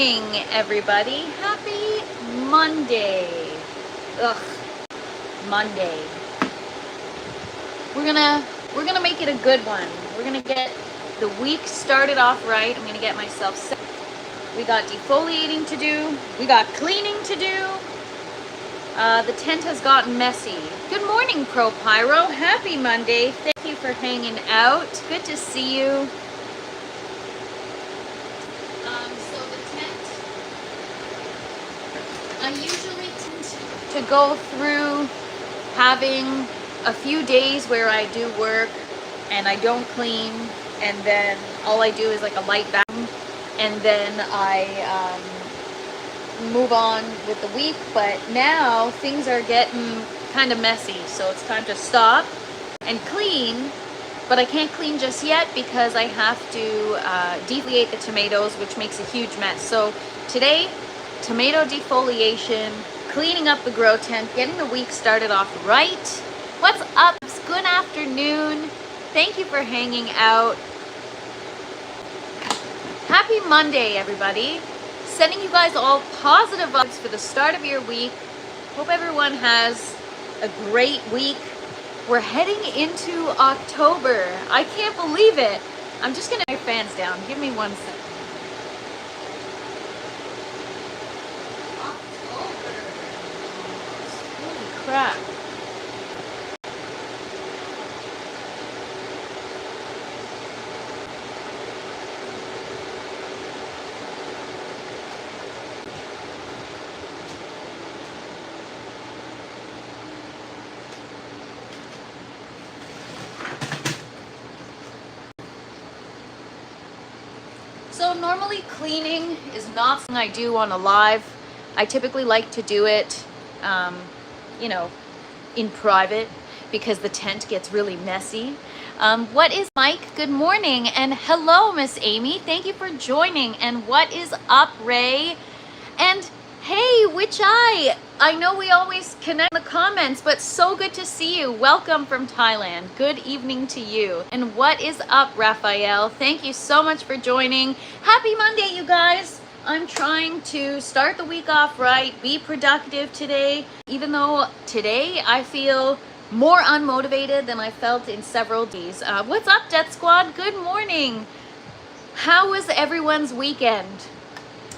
Morning, everybody. Happy Monday. Ugh, Monday. We're gonna make it a good one. We're gonna get the week started off right. I'm gonna get myself set. We got defoliating to do. We got cleaning to do. The tent has gotten messy. Good morning, Pro Pyro. Happy Monday. Thank you for hanging out. Good to see you. I usually tend to go through having a few days where I do work and I don't clean, and then all I do is like a light vacuum, and then I move on with the week. But now things are getting kind of messy, so it's time to stop and clean. But I can't clean just yet because I have to defoliate the tomatoes, which makes a huge mess. So today, tomato defoliation, cleaning up the grow tent, getting the week started off right. What's up? Good afternoon. Thank you for hanging out. Happy Monday, everybody. Sending you guys all positive vibes for the start of your week. Hope everyone has a great week. We're heading into October. I can't believe it. I'm just gonna turn my fans down. Give me 1 second. Crap. So normally cleaning is not something I do on a live. I typically like to do it in private because the tent gets really messy. What is Mike? Good morning. And hello, Miss Amy. Thank you for joining. And what is up, Ray? And hey, Witch Eye. I know we always connect in the comments, but so good to see you. Welcome from Thailand. Good evening to you. And what is up, Raphael? Thank you so much for joining. Happy Monday, you guys. I'm trying to start the week off right, be productive today, even though today I feel more unmotivated than I felt in several days. What's up, Death Squad? Good morning. How was everyone's weekend?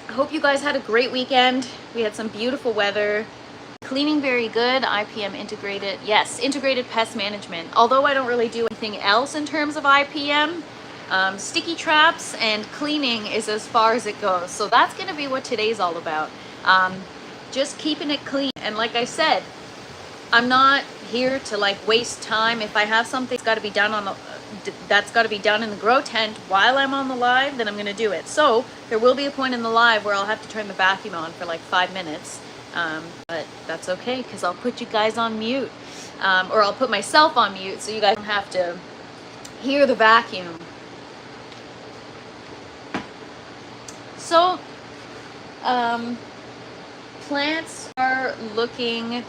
I hope you guys had a great weekend. We had some beautiful weather. Cleaning very good. IPM integrated. Yes, integrated pest management. Although I don't really do anything else in terms of IPM, sticky traps and cleaning is as far as it goes. So that's going to be what today's all about. Just keeping it clean. And like I said, I'm not here to like waste time. If I have something that's got to be done that's got to be done in the grow tent while I'm on the live, then I'm going to do it. So there will be a point in the live where I'll have to turn the vacuum on for like 5 minutes. But that's okay, because I'll put you guys on mute, or I'll put myself on mute so you guys don't have to hear the vacuum. So, plants are looking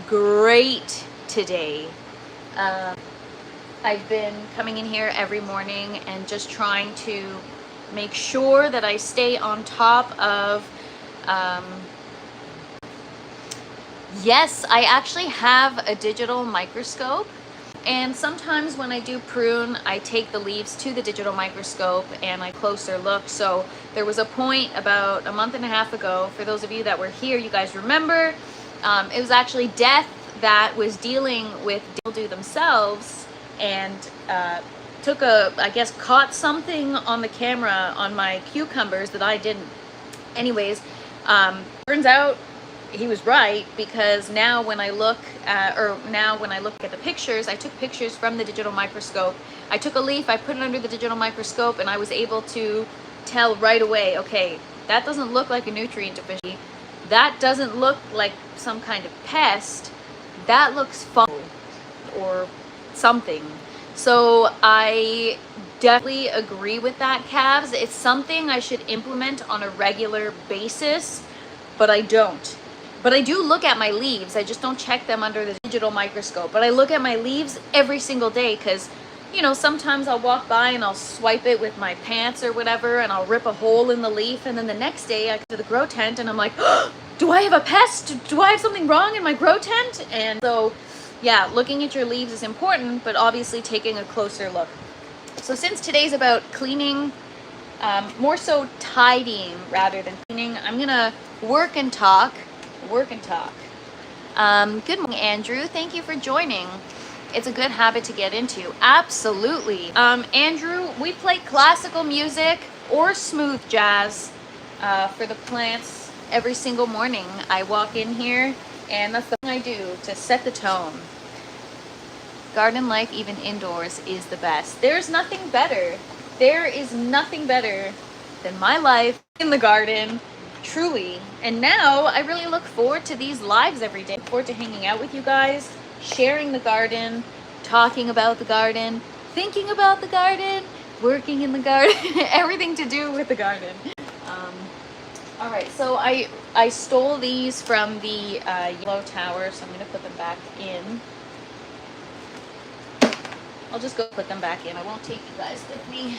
great today. I've been coming in here every morning and just trying to make sure that I stay on top of, yes, I actually have a digital microscope. And sometimes when I do prune, I take the leaves to the digital microscope and I closer look. So there was a point about a month and a half ago, for those of you that were here, you guys remember, it was actually Death that was dealing with mildew themselves and caught something on the camera on my cucumbers that I didn't. Anyways, turns out he was right, because now when I look at the pictures, I took pictures from the digital microscope. I took a leaf, I put it under the digital microscope, and I was able to tell right away, okay, that doesn't look like a nutrient deficiency. That doesn't look like some kind of pest. That looks fungal or something. So I definitely agree with that, Calves. It's something I should implement on a regular basis, but I don't. But I do look at my leaves. I just don't check them under the digital microscope. But I look at my leaves every single day, because you know, sometimes I'll walk by and I'll swipe it with my pants or whatever, and I'll rip a hole in the leaf, and then the next day I go to the grow tent and I'm like, oh, do I have a pest? Do I have something wrong in my grow tent? And so, yeah, looking at your leaves is important, but obviously taking a closer look. So since today's about cleaning, more so tidying rather than cleaning, I'm gonna work and talk. Good morning, Andrew. Thank you for joining. It's a good habit to get into. Absolutely. Andrew, we play classical music or smooth jazz for the plants every single morning. I walk in here and that's the thing I do to set the tone. Garden life, even indoors, is the best. There's nothing better. There is nothing better than my life in the garden, truly. And now I really look forward to these lives every day. I look forward to hanging out with you guys, sharing the garden, talking about the garden, thinking about the garden, working in the garden, everything to do with the garden. All right, so I stole these from the yellow tower, so I'm gonna put them back in. I'll just go put them back in. I won't take you guys with me.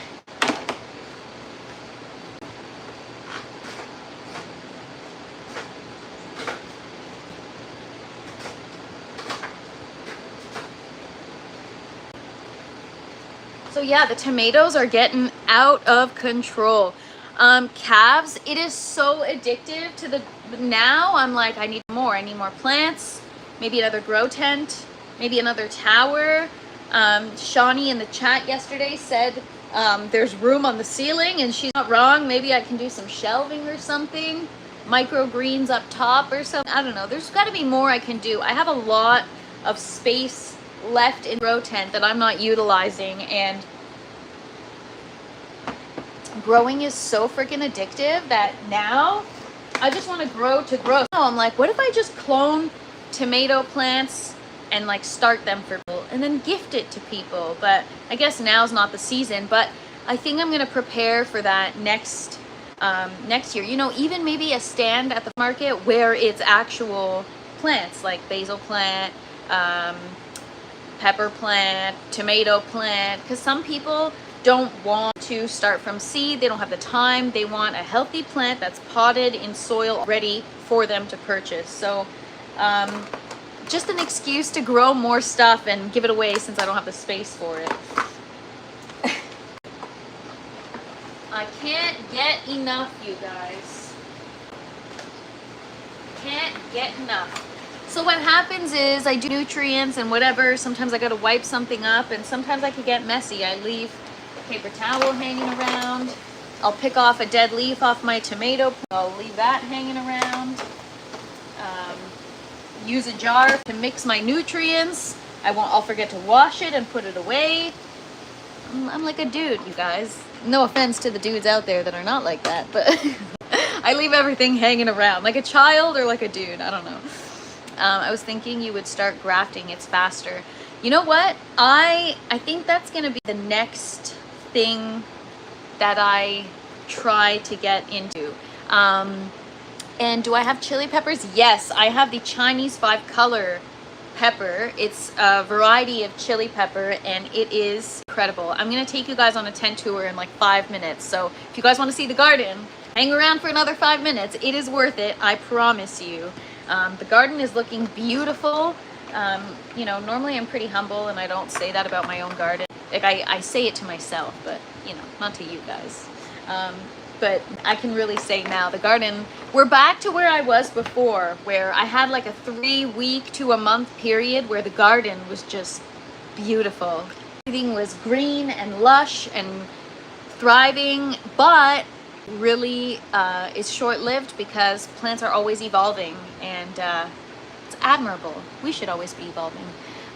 So yeah, the tomatoes are getting out of control. Calves, it is so addictive to the, now I'm like, I need more plants, maybe another grow tent, maybe another tower. Shawnee in the chat yesterday said there's room on the ceiling, and she's not wrong. Maybe I can do some shelving or something, microgreens up top or something. I don't know, there's got to be more I can do. I have a lot of space left in grow tent that I'm not utilizing, and growing is so freaking addictive that now I just want to grow. I'm like, what if I just clone tomato plants and like start them for people and then gift it to people? But I guess now's not the season, but I think I'm gonna prepare for that next year. You know, even maybe a stand at the market where it's actual plants like basil plant, pepper plant, tomato plant, because some people don't want to start from seed. They don't have the time. They want a healthy plant that's potted in soil ready for them to purchase. So just an excuse to grow more stuff and give it away since I don't have the space for it. I can't get enough, you guys. Can't get enough. So what happens is I do nutrients and whatever. Sometimes I gotta wipe something up, and sometimes I could get messy. I leave a paper towel hanging around. I'll pick off a dead leaf off my tomato. I'll leave that hanging around. Use a jar to mix my nutrients. I'll forget to wash it and put it away. I'm like a dude, you guys. No offense to the dudes out there that are not like that, but I leave everything hanging around like a child or like a dude. I don't know. I was thinking you would start grafting. It's faster. You know what? I think that's gonna be the next thing that I try to get into. And do I have chili peppers? Yes, I have the Chinese 5-color pepper. It's a variety of chili pepper, and it is incredible. I'm gonna take you guys on a tent tour in like 5 minutes. So if you guys want to see the garden, hang around for another 5 minutes. It is worth it, I promise you. The garden is looking beautiful. You know, normally I'm pretty humble and I don't say that about my own garden. Like I say it to myself, but you know, not to you guys. But I can really say now the garden, we're back to where I was before, where I had like a 3-week to a month period where the garden was just beautiful. Everything was green and lush and thriving, but really is short-lived because plants are always evolving, and it's admirable. We should always be evolving.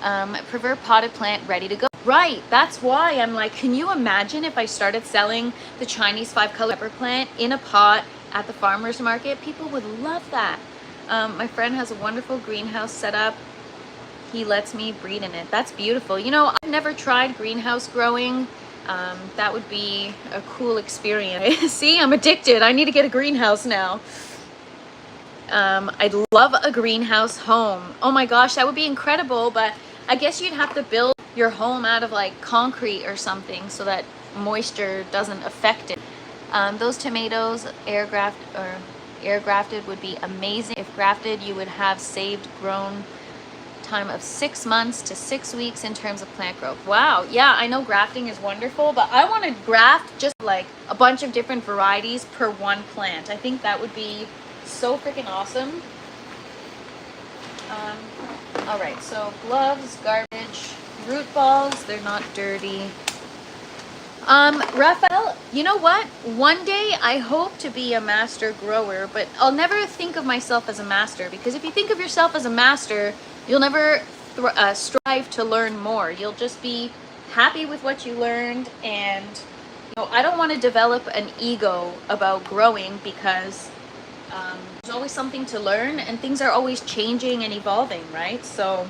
I prefer potted plant ready to go. Right, that's why I'm like, can you imagine if I started selling the Chinese 5-color pepper plant in a pot at the farmer's market? People would love that. My friend has a wonderful greenhouse set up. He lets me breed in it. That's beautiful. You know, I've never tried greenhouse growing. That would be a cool experience. See, I'm addicted. I need to get a greenhouse now. I'd love a greenhouse home. Oh my gosh, that would be incredible, but I guess you'd have to build your home out of like concrete or something so that moisture doesn't affect it. Those tomatoes air grafted would be amazing. If grafted, you would have saved grown time of 6 months to 6 weeks in terms of plant growth. Wow, yeah, I know grafting is wonderful, but I want to graft just like a bunch of different varieties per one plant. I think that would be so freaking awesome. All right, so gloves, garbage, root balls, they're not dirty. Raphael, you know what? One day I hope to be a master grower, but I'll never think of myself as a master, because if you think of yourself as a master, you'll never strive to learn more. You'll just be happy with what you learned, and I don't want to develop an ego about growing, because there's always something to learn, and things are always changing and evolving, right? So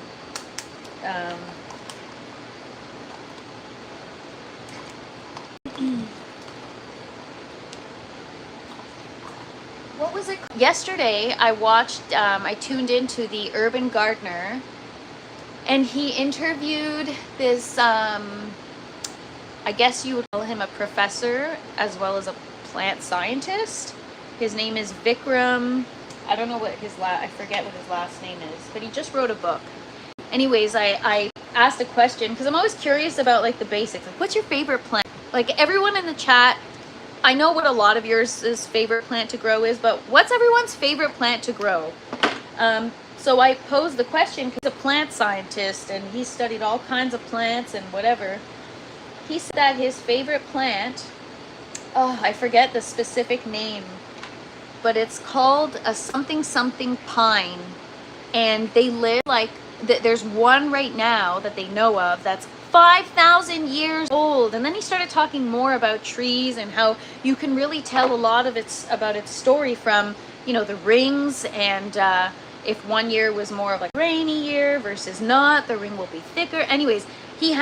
what was it? Yesterday I watched, I tuned into the Urban Gardener, and he interviewed this, I guess you would call him a professor as well as a plant scientist. His name is Vikram. I don't know what I forget what his last name is, but he just wrote a book. Anyways, I asked a question because I'm always curious about like the basics. Like, what's your favorite plant? Like, everyone in the chat, I know what a lot of yours' favorite plant to grow is, but what's everyone's favorite plant to grow? So I posed the question because he's a plant scientist and he studied all kinds of plants and whatever. He said that his favorite plant, oh, I forget the specific name, but it's called a something pine, and they live like, there's one right now that they know of that's 5,000 years old. And then he started talking more about trees and how you can really tell a lot of about its story from, the rings, and if one year was more of like a rainy year versus not, the ring will be thicker. Anyways, he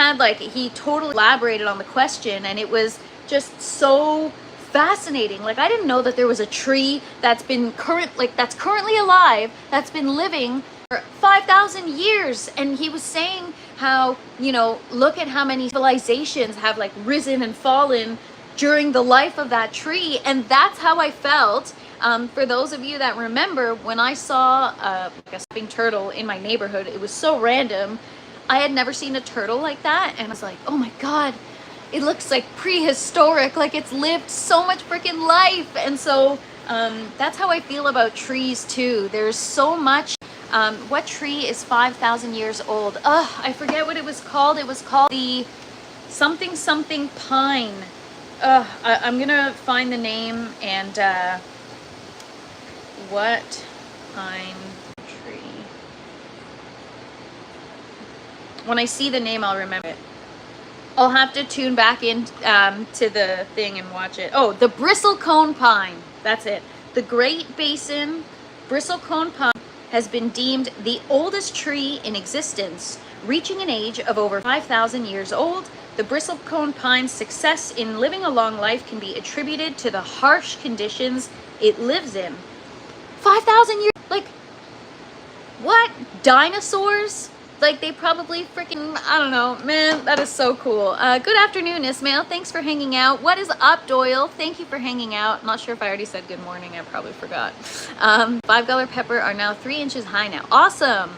totally elaborated on the question, and it was just so fascinating. Like, I didn't know that there was a tree that's currently alive, that's been living for 5,000 years. And he was saying how, look at how many civilizations have like risen and fallen during the life of that tree. And that's how I felt. For those of you that remember, when I saw a sleeping turtle in my neighborhood, it was so random. I had never seen a turtle like that, and I was like, oh my God, it looks like prehistoric, like it's lived so much freaking life. And so that's how I feel about trees too. There's so much. What tree is 5,000 years old? I forget what it was called. It was called the something pine. I'm gonna find the name. And what pine tree? When I see the name, I'll remember it. I'll have to tune back in to the thing and watch it. Oh, the bristlecone pine. That's it. The Great Basin bristlecone pine has been deemed the oldest tree in existence, reaching an age of over 5,000 years old. The bristlecone pine's success in living a long life can be attributed to the harsh conditions it lives in. 5,000 years? Like, what? Dinosaurs? Like, they probably freaking, I don't know, man, that is so cool. Good afternoon, Ismail. Thanks for hanging out. What is up, Doyle? Thank you for hanging out. Not sure if I already said good morning. I probably forgot. $5 pepper are now 3 inches high now. Awesome.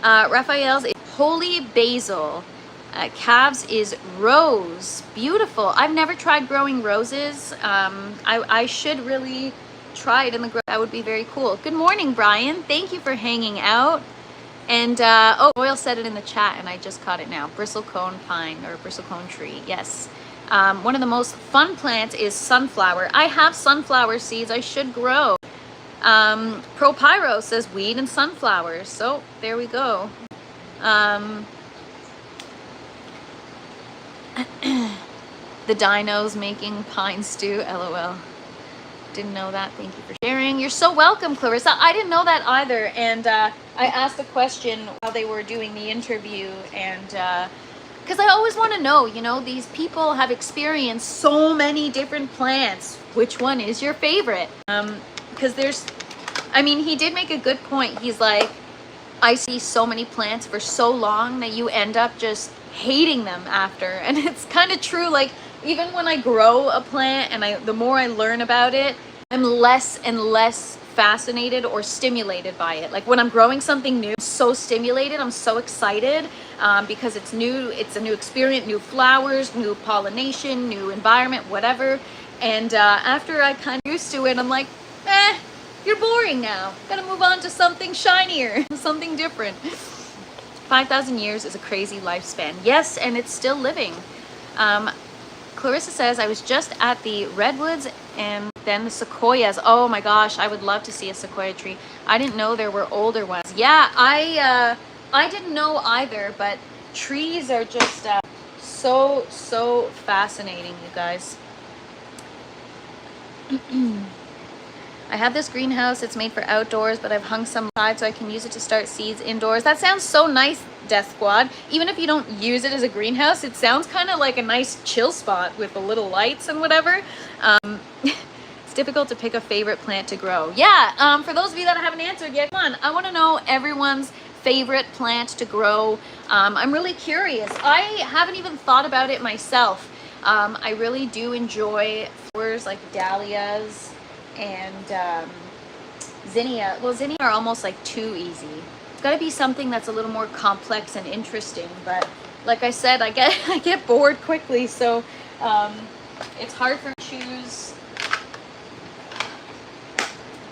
Raphael's is holy basil. Calves is rose. Beautiful. I've never tried growing roses. I should really try it in the grow. That would be very cool. Good morning, Brian. Thank you for hanging out. And, Doyle said it in the chat, and I just caught it now. Bristlecone pine, or bristlecone tree, yes. One of the most fun plants is sunflower. I have sunflower seeds I should grow. ProPyro says weed and sunflowers, so there we go. The dinos making pine stew, LOL. Didn't know that. Thank you for sharing. You're so welcome, Clarissa. I didn't know that either. And I asked a question while they were doing the interview, and because I always want to know, these people have experienced so many different plants. Which one is your favorite? Because he did make a good point. He's like, I see so many plants for so long that you end up just hating them after. And it's kind of true. Like, even when I grow a plant and the more I learn about it, I'm less and less fascinated or stimulated by it. Like when I'm growing something new, I'm so stimulated, I'm so excited because it's new, it's a new experience, new flowers, new pollination, new environment, whatever. And after I kind of used to it, I'm like, you're boring now. Gotta move on to something shinier, something different. 5,000 years is a crazy lifespan. Yes, and it's still living. Clarissa says, I was just at the redwoods and then the sequoias. Oh my gosh, I would love to see a sequoia tree. I didn't know there were older ones. Yeah, I didn't know either, but trees are just so fascinating, you guys. I have this greenhouse. It's made for outdoors, but I've hung some outside so I can use it to start seeds indoors. That sounds so nice, Death Squad. Even if you don't use it as a greenhouse, it sounds kind of like a nice chill spot with the little lights and whatever. It's difficult to pick a favorite plant to grow. Yeah, for those of you that I haven't answered yet, come on. I want to know everyone's favorite plant to grow. I'm really curious. I haven't even thought about it myself. I really do enjoy flowers like dahlias and zinnia. Well, zinnia are almost like too easy. It's got to be something that's a little more complex and interesting, but like I said, I get bored quickly, so it's hard for me to choose.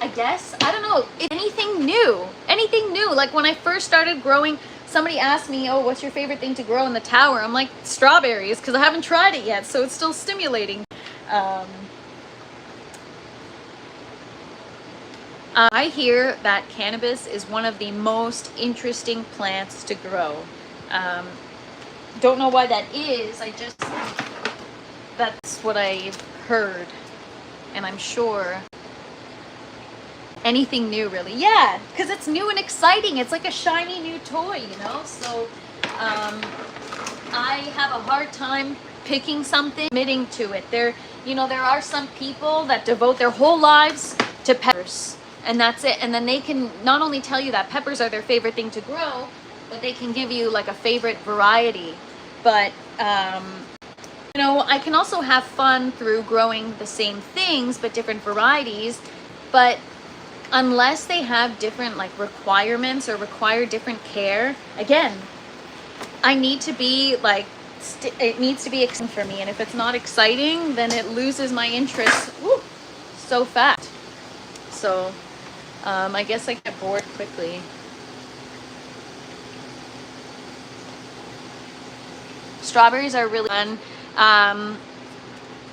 I guess, I don't know, anything new. Like when I first started growing, somebody asked me, oh, what's your favorite thing to grow in the tower? I'm like, strawberries, because I haven't tried it yet, so it's still stimulating. I hear that cannabis is one of the most interesting plants to grow. Don't know why that is. That's what I've heard. And I'm sure anything new, really. Yeah, because it's new and exciting. It's like a shiny new toy, you know? So I have a hard time picking something, committing to it. There are some people that devote their whole lives to peppers. And that's it. And then they can not only tell you that peppers are their favorite thing to grow, but they can give you like a favorite variety. But, I can also have fun through growing the same things, but different varieties. But unless they have different like requirements or require different care, again, I need to be like, it needs to be exciting for me. And if it's not exciting, then it loses my interest so fast. So I guess I get bored quickly. Strawberries are really fun.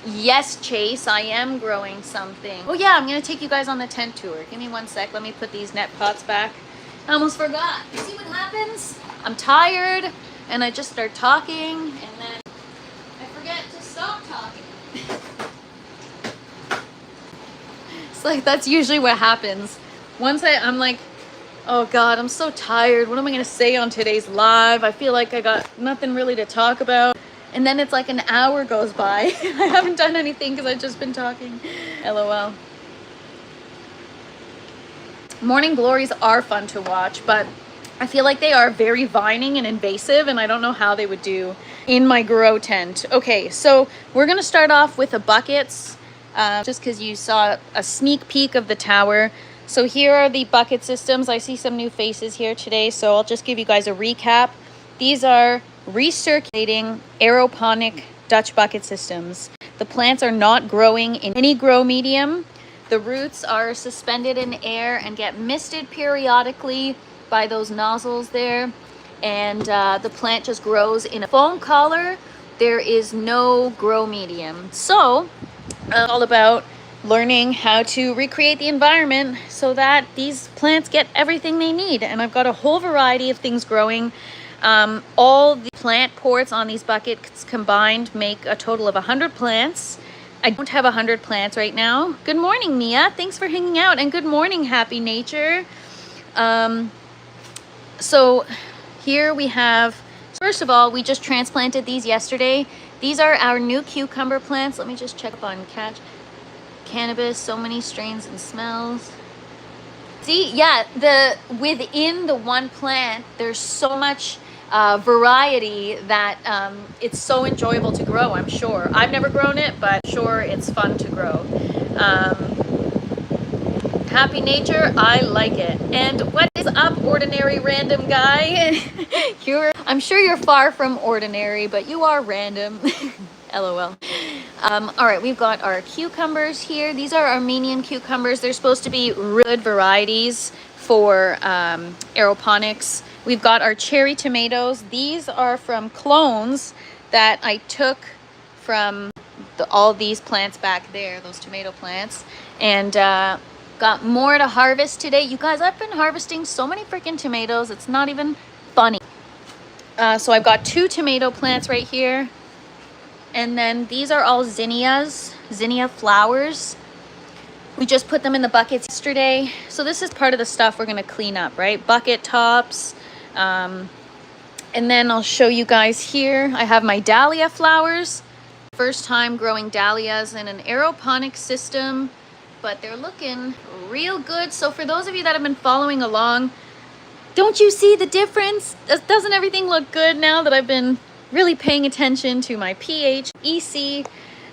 Yes, Chase, I am growing something. Oh yeah, I'm gonna take you guys on the tent tour. Give me 1 sec. Let me put these net pots back. I almost forgot. You see what happens? I'm tired and I just start talking and then I forget to stop talking. It's like that's usually what happens. Once I'm like, oh God, I'm so tired. What am I going to say on today's live? I feel like I got nothing really to talk about. And then it's like an hour goes by. I haven't done anything because I've just been talking. LOL. Morning glories are fun to watch, but I feel like they are very vining and invasive, and I don't know how they would do in my grow tent. Okay, so we're going to start off with the buckets, just because you saw a sneak peek of the tower. So here are the bucket systems. I see some new faces here today, so I'll just give you guys a recap. These are recirculating aeroponic Dutch bucket systems. The plants are not growing in any grow medium. The roots are suspended in air and get misted periodically by those nozzles there. And the plant just grows in a foam collar. There is no grow medium. So all about learning how to recreate the environment so that these plants get everything they need. And I've got a whole variety of things growing. All the plant ports on these buckets combined make a total of 100 plants. I don't have 100 plants right now. Good morning, Mia. Thanks for hanging out. And good morning, Happy Nature. So here we have, first of all, we just transplanted these yesterday. These are our new cucumber plants. Let me just check up on cannabis. So many strains and smells. See, yeah, within the one plant, there's so much variety that it's so enjoyable to grow, I'm sure. I've never grown it, but sure it's fun to grow. Happy nature, I like it. And what is up, ordinary random guy? I'm sure you're far from ordinary, but you are random. LOL. All right, we've got our cucumbers here. These are Armenian cucumbers. They're supposed to be really good varieties for aeroponics. We've got our cherry tomatoes. These are from clones that I took from all these plants back there, those tomato plants. And got more to harvest today. You guys, I've been harvesting so many freaking tomatoes. It's not even funny. So I've got 2 tomato plants right here. And then these are all zinnia flowers. We just put them in the buckets yesterday. So this is part of the stuff we're gonna clean up, right? Bucket tops. And then I'll show you guys here. I have my dahlia flowers. First time growing dahlias in an aeroponic system, but they're looking real good. So for those of you that have been following along, don't you see the difference? Doesn't everything look good now that I've been really paying attention to my pH, EC?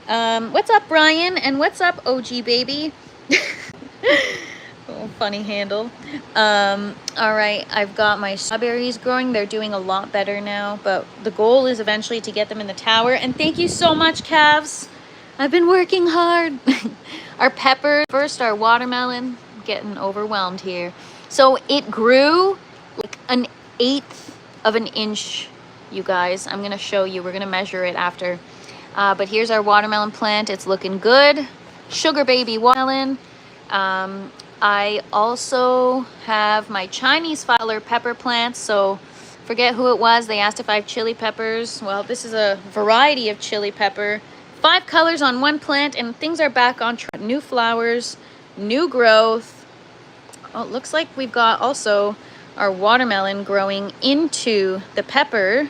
What's up, Brian? And what's up, OG baby? Oh, funny handle. All right, I've got my strawberries growing. They're doing a lot better now, but the goal is eventually to get them in the tower. And thank you so much, calves. I've been working hard. Our peppers, first our watermelon, getting overwhelmed here. So it grew like 1/8 of an inch, you guys. I'm gonna show you, we're gonna measure it after. But here's our watermelon plant. It's looking good. Sugar baby watermelon. I also have my Chinese five-color pepper plants. So forget who it was. They asked if I have chili peppers. Well, this is a variety of chili pepper. 5 colors on one plant, and things are back on track. New flowers, new growth. Oh, it looks like we've got also our watermelon growing into the pepper,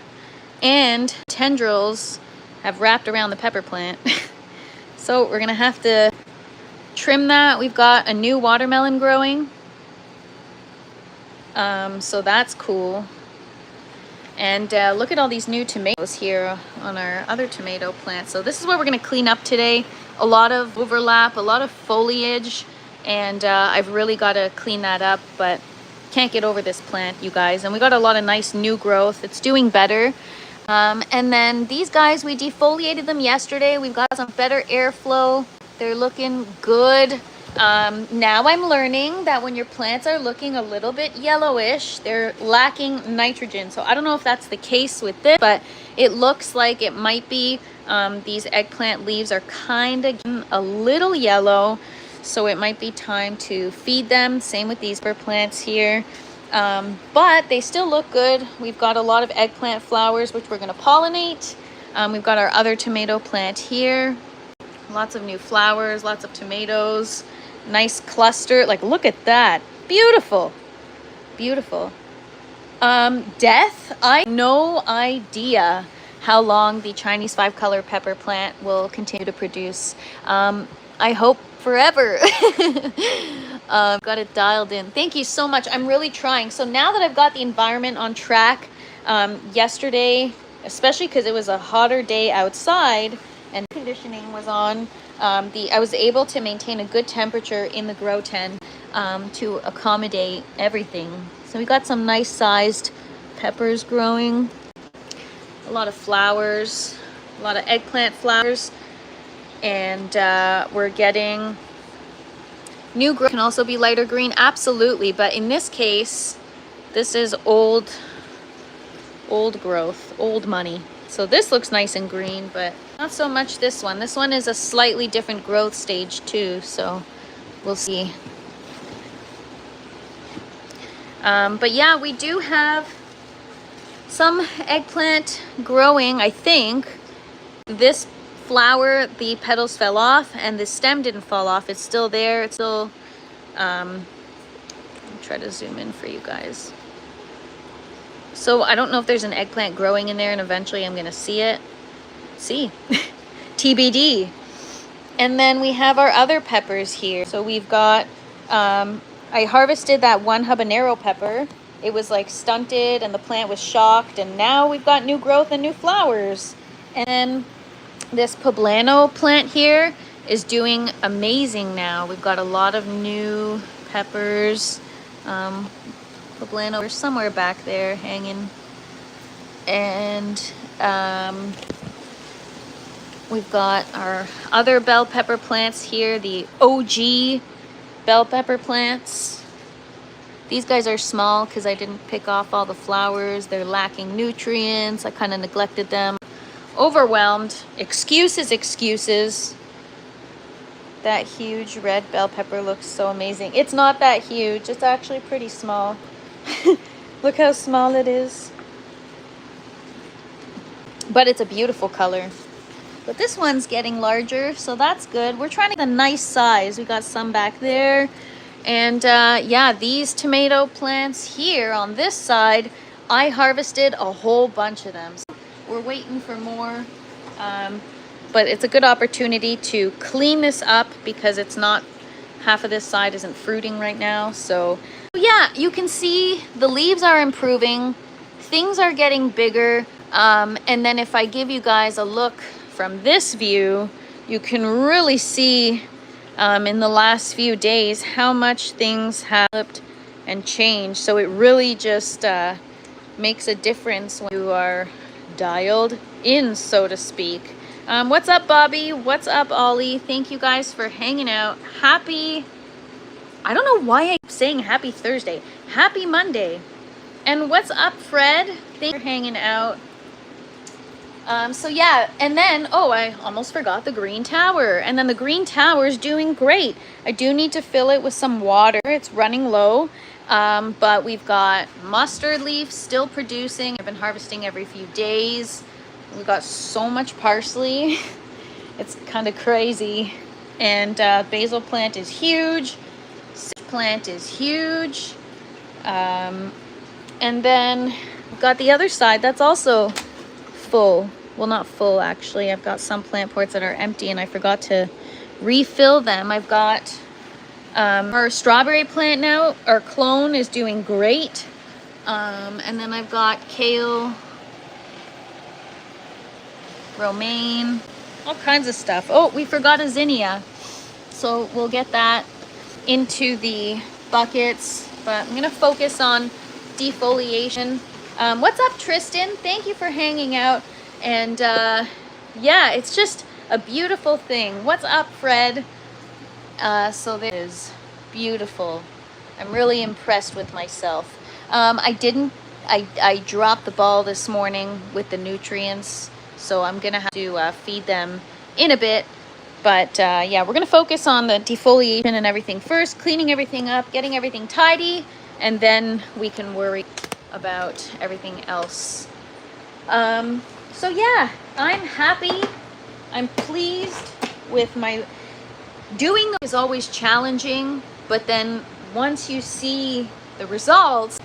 and tendrils have wrapped around the pepper plant. So we're gonna have to trim that. We've got a new watermelon growing. So that's cool. And look at all these new tomatoes here on our other tomato plant. So this is what we're gonna clean up today. A lot of overlap, a lot of foliage, and I've really gotta clean that up, but can't get over this plant, you guys. And we got a lot of nice new growth. It's doing better. And then these guys, we defoliated them yesterday. We've got some better airflow. They're looking good. Now I'm learning that when your plants are looking a little bit yellowish, they're lacking nitrogen. So I don't know if that's the case with this, but it looks like it might be. These eggplant leaves are kind of getting a little yellow, so it might be time to feed them. Same with these plants here. But they still look good. We've got a lot of eggplant flowers, which we're gonna pollinate. We've got our other tomato plant here. Lots of new flowers, lots of tomatoes. Nice cluster. Like, look at that. Beautiful. Beautiful. Death, I have no idea how long the Chinese 5-color pepper plant will continue to produce. I hope forever. Got it dialed in. Thank you so much. I'm really trying. So now that I've got the environment on track, yesterday, especially because it was a hotter day outside and conditioning was on, I was able to maintain a good temperature in the grow tent to accommodate everything. So we got some nice sized peppers growing, a lot of flowers, a lot of eggplant flowers, and we're getting new growth. Can also be lighter green, absolutely, but in this case, this is old growth, old money. So this looks nice and green, but not so much this one. This one is a slightly different growth stage too, so we'll see. But yeah, we do have some eggplant growing, I think. This flower, the petals fell off, and the stem didn't fall off. It's still there. It's still, I'll try to zoom in for you guys. So I don't know if there's an eggplant growing in there, and eventually I'm gonna see it. See, TBD. And then we have our other peppers here. So we've got I harvested that one habanero pepper. It was like stunted and the plant was shocked, and now we've got new growth and new flowers. And then this poblano plant here is doing amazing now. We've got a lot of new peppers. Poblano is somewhere back there hanging. And we've got our other bell pepper plants here, the OG bell pepper plants. These guys are small because I didn't pick off all the flowers. They're lacking nutrients. I kind of neglected them. Overwhelmed. Excuses, excuses. That huge red bell pepper looks so amazing. It's not that huge. It's actually pretty small. Look how small it is. But it's a beautiful color. But this one's getting larger, so that's good. We're trying to get a nice size. We got some back there. And yeah, these tomato plants here on this side, I harvested a whole bunch of them. So we're waiting for more. But it's a good opportunity to clean this up because it's not, half of this side isn't fruiting right now. So yeah, you can see the leaves are improving. Things are getting bigger. And then if I give you guys a look from this view, you can really see in the last few days how much things have developed and changed. So it really just makes a difference when you are dialed in, so to speak. What's up, Bobby? What's up, Ollie? Thank you guys for hanging out. Happy, I don't know why I keep saying happy Thursday. Happy Monday. And what's up, Fred? Thanks for hanging out. So yeah, and then, oh, I almost forgot the green tower. And then the green tower is doing great. I do need to fill it with some water. It's running low. But we've got mustard leaf still producing. I've been harvesting every few days. We've got so much parsley. It's kind of crazy. And basil plant is huge. Sage plant is huge. And then we've got the other side that's also full. Well, not full, actually. I've got some plant pots that are empty and I forgot to refill them. I've got our strawberry plant now. Our clone is doing great. And then I've got kale, romaine, all kinds of stuff. Oh, we forgot a zinnia. So we'll get that into the buckets. But I'm going to focus on defoliation. What's up, Tristan? Thank you for hanging out. And yeah, it's just a beautiful thing. What's up, Fred? So this is beautiful. I'm really impressed with myself. I dropped the ball this morning with the nutrients, so I'm gonna have to feed them in a bit. But yeah, we're gonna focus on the defoliation and everything first, cleaning everything up, getting everything tidy, and then we can worry about everything else. So yeah, I'm happy. I'm pleased with my doing. Is always challenging, but then once you see the results,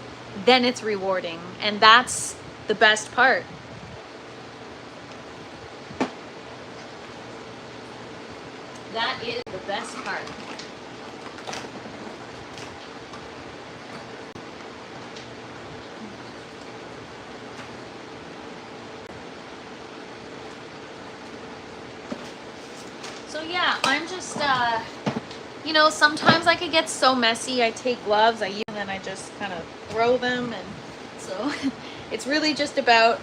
then it's rewarding, and that's the best part. That is the best part. So yeah, I'm just, you know, sometimes I could get so messy. I take gloves, I use them, and then I just kind of throw them. And so it's really just about,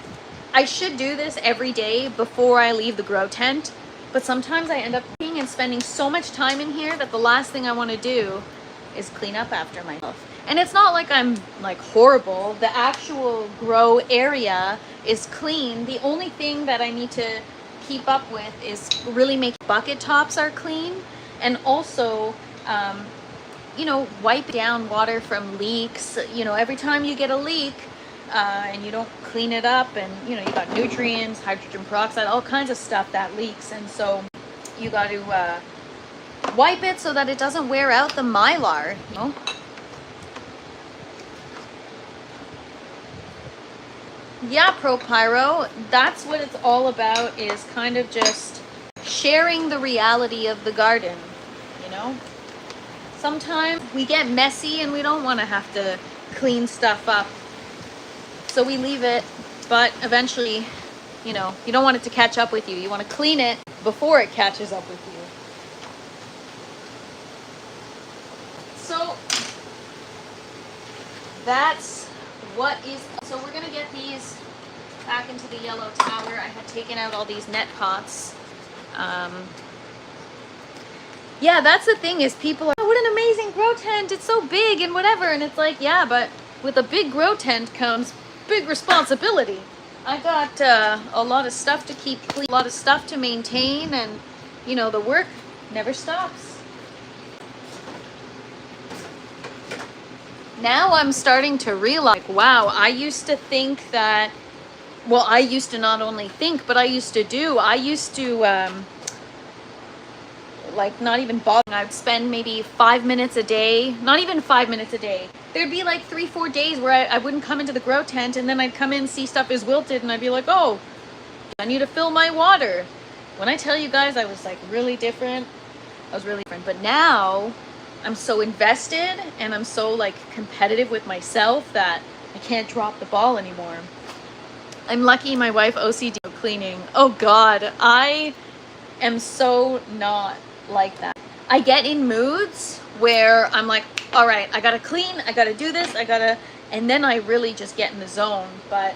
I should do this every day before I leave the grow tent. But sometimes I end up cooking and spending so much time in here that the last thing I want to do is clean up after myself. And it's not like I'm like horrible. The actual grow area is clean. The only thing that I need to keep up with is really make bucket tops are clean, and also you know, wipe down water from leaks. You know, every time you get a leak and you don't clean it up, and you know, you got nutrients, hydrogen peroxide, all kinds of stuff that leaks, and so you got to wipe it so that it doesn't wear out the mylar, you know. Yeah, ProPyro, that's what it's all about, is kind of just sharing the reality of the garden, you know? sometimes we get messy and we don't want to have to clean stuff up. So we leave it, but eventually, you know, you don't want it to catch up with you. You want to clean it before it catches up with you. So that's what is, so we're going to get these back into the yellow tower. I had taken out all these net pots. Yeah, that's the thing is people are, oh, what an amazing grow tent. It's so big and whatever. And it's like, yeah, but with a big grow tent comes big responsibility. I got a lot of stuff to keep clean, a lot of stuff to maintain, and you know, the work never stops. Now I'm starting to realize, wow, I used to think that, well, I used to not only think, but I used to like not even bother. I'd spend maybe 5 minutes a day, not even 5 minutes a day. There'd be like 3-4 days where I wouldn't come into the grow tent, and then I'd come in, see stuff is wilted, and I'd be like, oh, I need to fill my water. When I tell you guys, I was like really different. I was really different. But now I'm so invested and I'm so like competitive with myself that I can't drop the ball anymore. I'm lucky my wife OCD cleaning. Oh God, I am so not like that. I get in moods where I'm like, all right, I gotta clean, I gotta do this, and then I really just get in the zone. But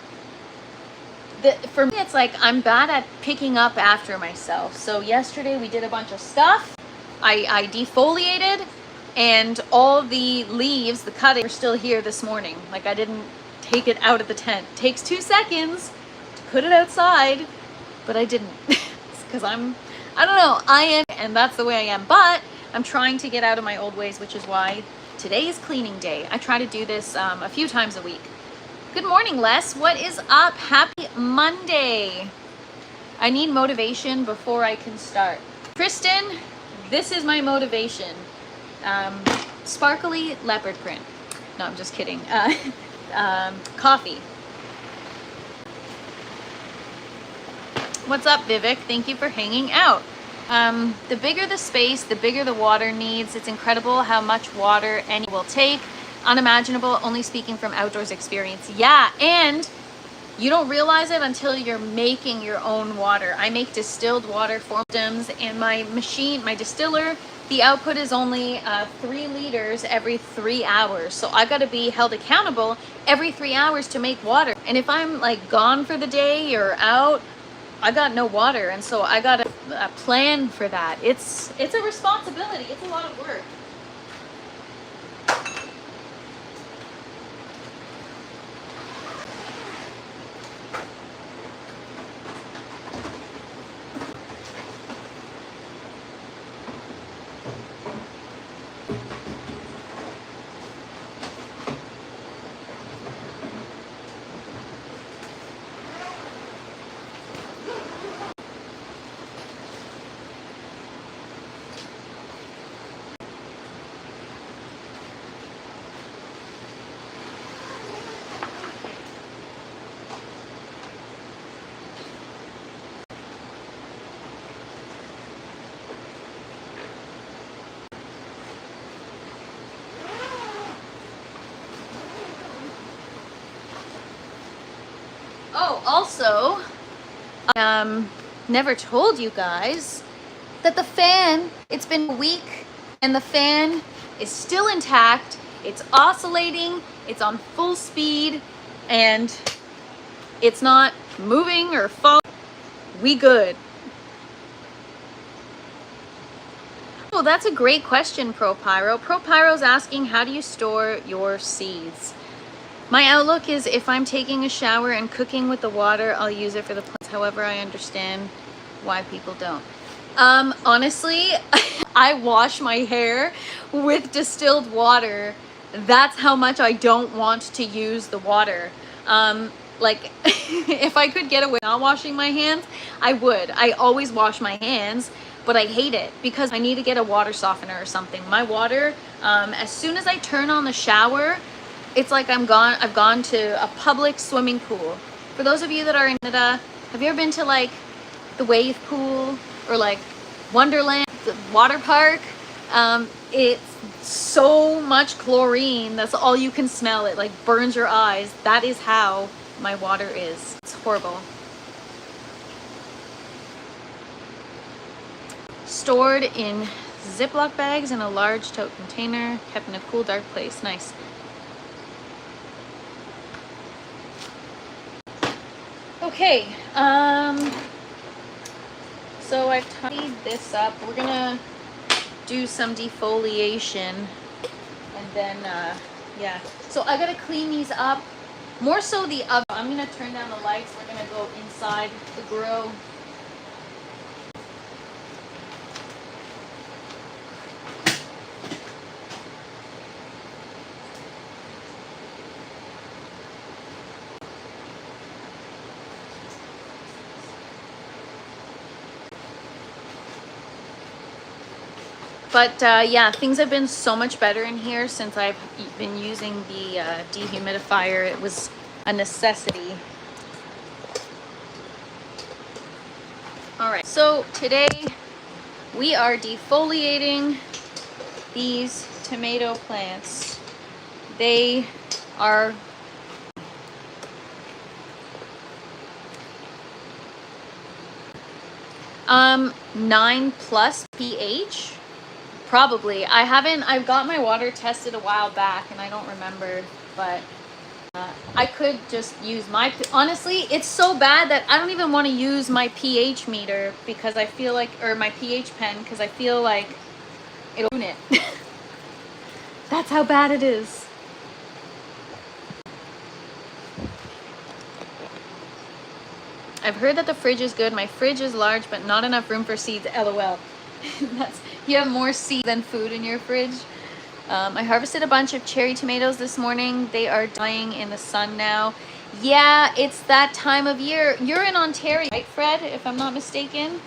for me, it's like I'm bad at picking up after myself. So yesterday we did a bunch of stuff. I defoliated, and all the leaves, the cutting, are still here this morning. Like I didn't take it out of the tent. It takes 2 seconds to put it outside, but I didn't. Because I don't know, I am, and that's the way I am. But I'm trying to get out of my old ways, which is why today is cleaning day. I try to do this a few times a week. Good morning, Les. What is up? Happy Monday. I need motivation before I can start. Kristen, this is my motivation. Sparkly leopard print. No, I'm just kidding. Coffee. What's up, Vivek? Thank you for hanging out. The bigger the space, the bigger the water needs. It's incredible how much water any will take. Unimaginable, only speaking from outdoors experience. Yeah, and you don't realize it until you're making your own water. I make distilled water for systems, and my machine, my distiller, the output is only 3 liters every 3 hours. So I got to be held accountable every 3 hours to make water. And if I'm like gone for the day or out, I got no water, and so I got a plan for that. It's a responsibility. It's a lot of work. Oh, also, never told you guys that the fan, it's been a week and the fan is still intact. It's oscillating, it's on full speed, and it's not moving or falling. We good. Oh, that's a great question, ProPyro. ProPyro's asking, how do you store your seeds? My outlook is if I'm taking a shower and cooking with the water, I'll use it for the plants. However, I understand why people don't. Honestly, I wash my hair with distilled water. That's how much I don't want to use the water. Like, if I could get away not washing my hands, I would. I always wash my hands, but I hate it because I need to get a water softener or something. My water, as soon as I turn on the shower, it's like I've gone to a public swimming pool. For those of you that are in Canada, have you ever been to like the wave pool or like Wonderland, the water park? It's so much chlorine. That's all you can smell. It like burns your eyes. That is how my water is. It's horrible. Stored in Ziploc bags in a large tote container, kept in a cool, dark place. Nice. Okay, so I've tidied this up. We're gonna do some defoliation, and then, yeah. So I gotta clean these up. More so the oven. I'm gonna turn down the lights. We're gonna go inside the grow. But yeah, things have been so much better in here since I've been using the dehumidifier. It was a necessity. All right, so today we are defoliating these tomato plants. They are um 9+ pH. Probably. I've got my water tested a while back and I don't remember, but I could just use honestly, it's so bad that I don't even want to use my pH meter because I feel like, or my pH pen, because I feel like it'll ruin it. That's how bad it is. I've heard that the fridge is good. My fridge is large, but not enough room for seeds. LOL. You have more seeds than food in your fridge. I harvested a bunch of cherry tomatoes this morning. They are dying in the sun now. Yeah, it's that time of year. You're in Ontario, right, Fred, if I'm not mistaken?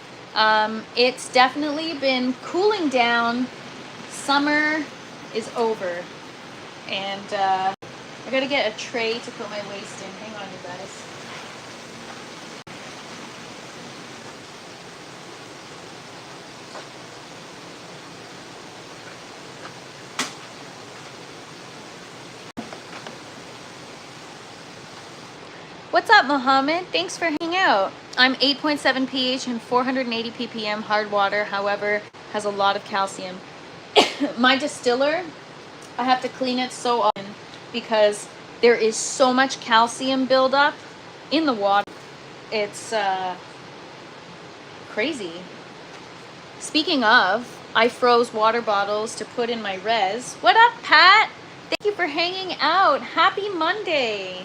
It's definitely been cooling down. Summer is over. And I gotta get a tray to put my waste in. Hang on, you guys. What's up, Mohammed? Thanks for hanging out. I'm 8.7 pH and 480 ppm hard water, however, has a lot of calcium. My distiller, I have to clean it so often because there is so much calcium buildup in the water. It's crazy. Speaking of, I froze water bottles to put in my res. What up, Pat? Thank you for hanging out. Happy Monday.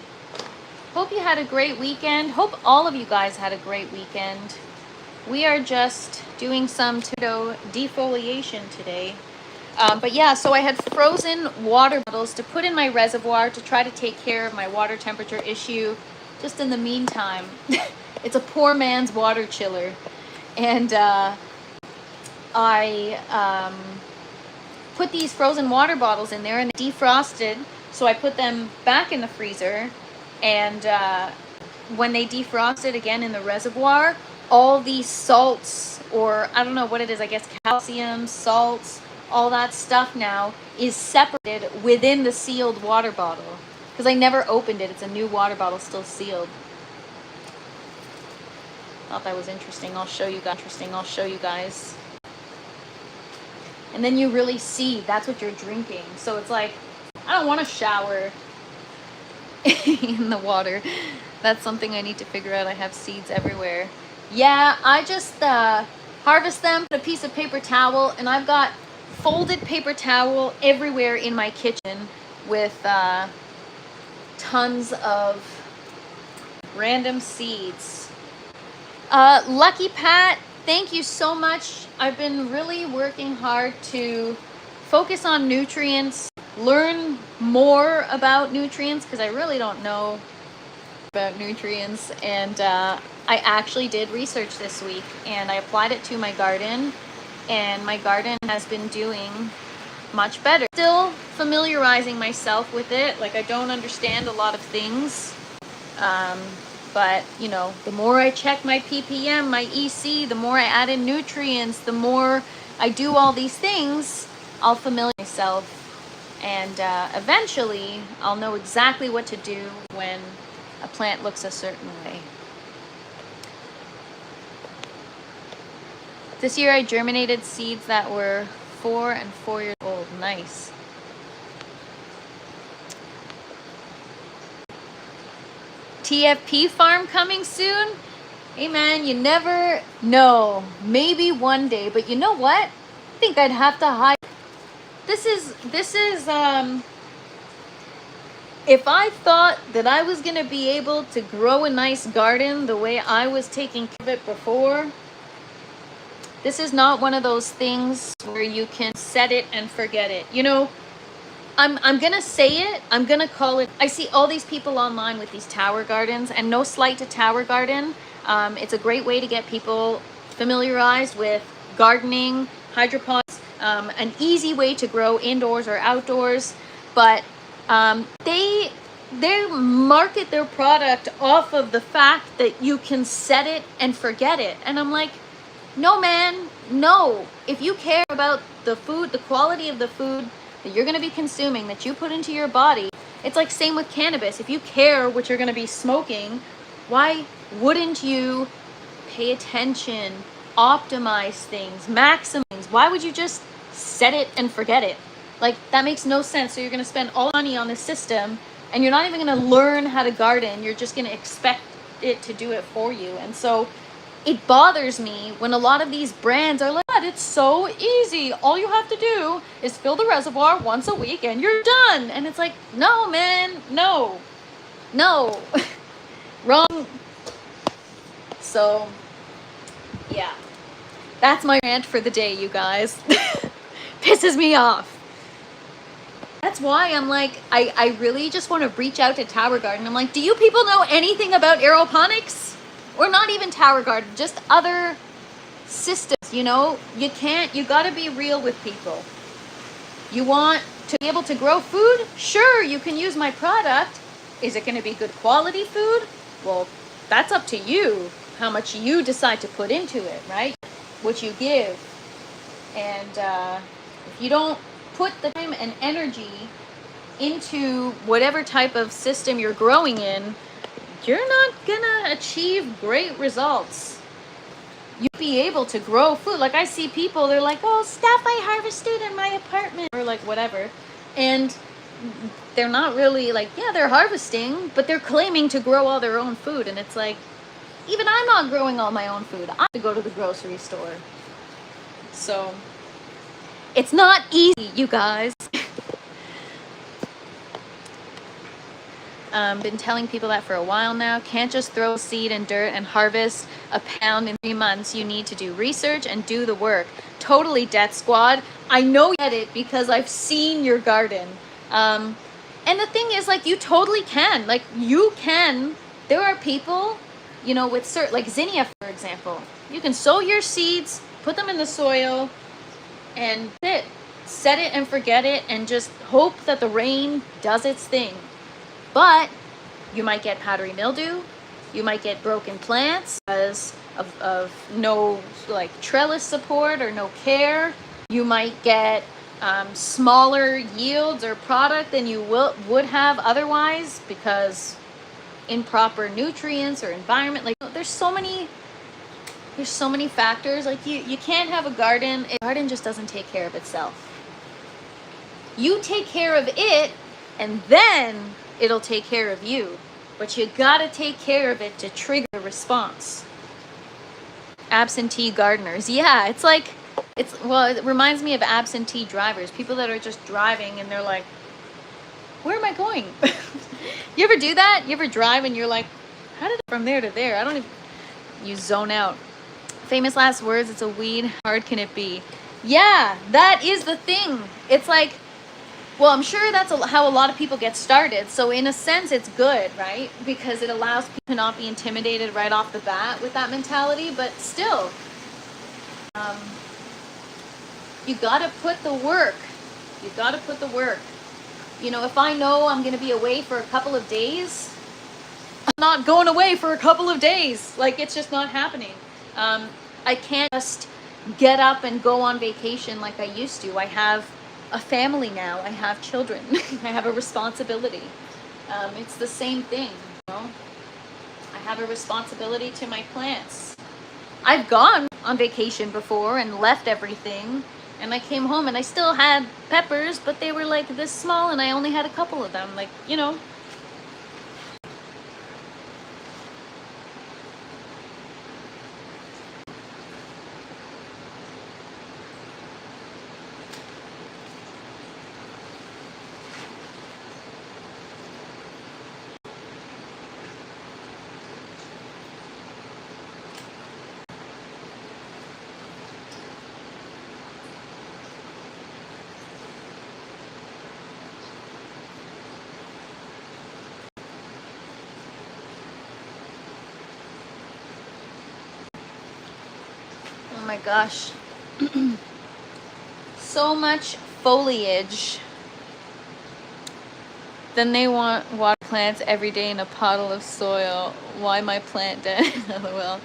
Hope you had a great weekend. Hope all of you guys had a great weekend. We are just doing some tomato defoliation today. But yeah, so I had frozen water bottles to put in my reservoir to try to take care of my water temperature issue. Just in the meantime, it's a poor man's water chiller. And I put these frozen water bottles in there and they defrosted. So I put them back in the freezer. And when they defrosted again in the reservoir, all these salts, or I don't know what it is, I guess calcium, salts, all that stuff now is separated within the sealed water bottle. Because I never opened it. It's a new water bottle, still sealed. Thought that was interesting. I'll show you guys. And then you really see that's what you're drinking. So it's like, I don't want to shower in the water. That's something I need to figure out. I have seeds everywhere. Yeah, I just harvest them with a piece of paper towel, and I've got folded paper towel everywhere in my kitchen with tons of random seeds. Lucky Pat, thank you so much. I've been really working hard to focus on nutrients, learn more about nutrients because I really don't know about nutrients, and I actually did research this week and I applied it to my garden, and my garden has been doing much better. Still familiarizing myself with it, like I don't understand a lot of things, but you know, the more I check my ppm, my EC, the more I add in nutrients, the more I do all these things, I'll familiarize myself, and eventually I'll know exactly what to do when a plant looks a certain way. This year I germinated seeds that were 4 and 4 years old. Nice. TFP farm coming soon? Hey man, you never know. Maybe one day, but you know what? I think I'd have to hide. This is if I thought that I was gonna be able to grow a nice garden the way I was taking care of it before, this is not one of those things where you can set it and forget it. You know, I'm gonna say it, I'm gonna call it. I see all these people online with these tower gardens, and no slight to tower garden. It's a great way to get people familiarized with gardening, hydroponics, an easy way to grow indoors or outdoors. But they market their product off of the fact that you can set it and forget it. And I'm like, no man, no. If you care about the food, the quality of the food that you're going to be consuming, that you put into your body, it's like same with cannabis. If you care what you're going to be smoking, why wouldn't you pay attention, optimize things, maximize things? Why would you just set it and forget it? Like, that makes no sense. So you're going to spend all the money on this system and you're not even going to learn how to garden. You're just going to expect it to do it for you. And so it bothers me when a lot of these brands are like, it's so easy. All you have to do is fill the reservoir once a week and you're done. And it's like, no, man, no, wrong. So, yeah, that's my rant for the day, you guys. Pisses me off. That's why I'm like, I really just want to reach out to Tower Garden. I'm like, do you people know anything about aeroponics? Or not even Tower Garden, just other systems, you know? You gotta be real with people. You want to be able to grow food? Sure, you can use my product. Is it gonna be good quality food? Well, that's up to you, how much you decide to put into it, right? What you give. And if you don't put the time and energy into whatever type of system you're growing in, you're not gonna achieve great results. You'll be able to grow food. Like, I see people, they're like, oh, stuff I harvested in my apartment, or like whatever. And they're not really like, yeah, they're harvesting, but they're claiming to grow all their own food. And it's like, even I'm not growing all my own food. I have to go to the grocery store. So it's not easy, you guys. Been telling people that for a while now. Can't just throw seed in dirt and harvest a pound in 3 months. You need to do research and do the work. Totally, Death Squad. I know you get it because I've seen your garden. And the thing is, like, you totally can. Like, you can. There are people, you know, with certain, like zinnia, for example. You can sow your seeds, put them in the soil, and set it and forget it, and just hope that the rain does its thing. But you might get powdery mildew, you might get broken plants because of no like trellis support or no care. You might get smaller yields or product than you would have otherwise because improper nutrients or environment. Like, there's so many factors. Like, you can't have a garden. A garden just doesn't take care of itself. You take care of it, and then it'll take care of you. But you gotta take care of it to trigger a response. Absentee gardeners. Yeah, it reminds me of absentee drivers. People that are just driving and they're like, where am I going? You ever do that? You ever drive and you're like, how did I from there to there? I don't even, you zone out. Famous last words, it's a weed, how hard can it be? Yeah, that is the thing. It's like, well, I'm sure that's how a lot of people get started. So in a sense, it's good, right? Because it allows people to not be intimidated right off the bat with that mentality. But still, you got to put the work. You got to put the work. You know, if I know I'm going to be away for a couple of days, I'm not going away for a couple of days. Like, it's just not happening. I can't just get up and go on vacation like I used to. I have a family now. I have children. I have a responsibility. It's the same thing, you know? I have a responsibility to my plants. I've gone on vacation before and left everything, and I came home and I still had peppers, but they were like this small and I only had a couple of them, like, you know. Oh my gosh. So much foliage. Then they want water plants every day in a puddle of soil. Why my plant dead? LOL.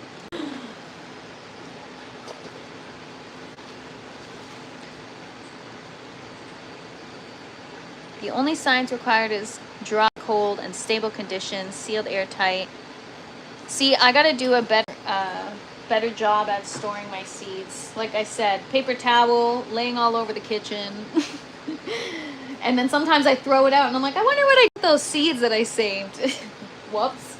The only science required is dry, cold, and stable conditions, sealed airtight. See, I gotta do a better job at storing my seeds. Like I said, paper towel laying all over the kitchen. And then sometimes I throw it out and I'm like, I wonder what I did with those seeds that I saved. Whoops.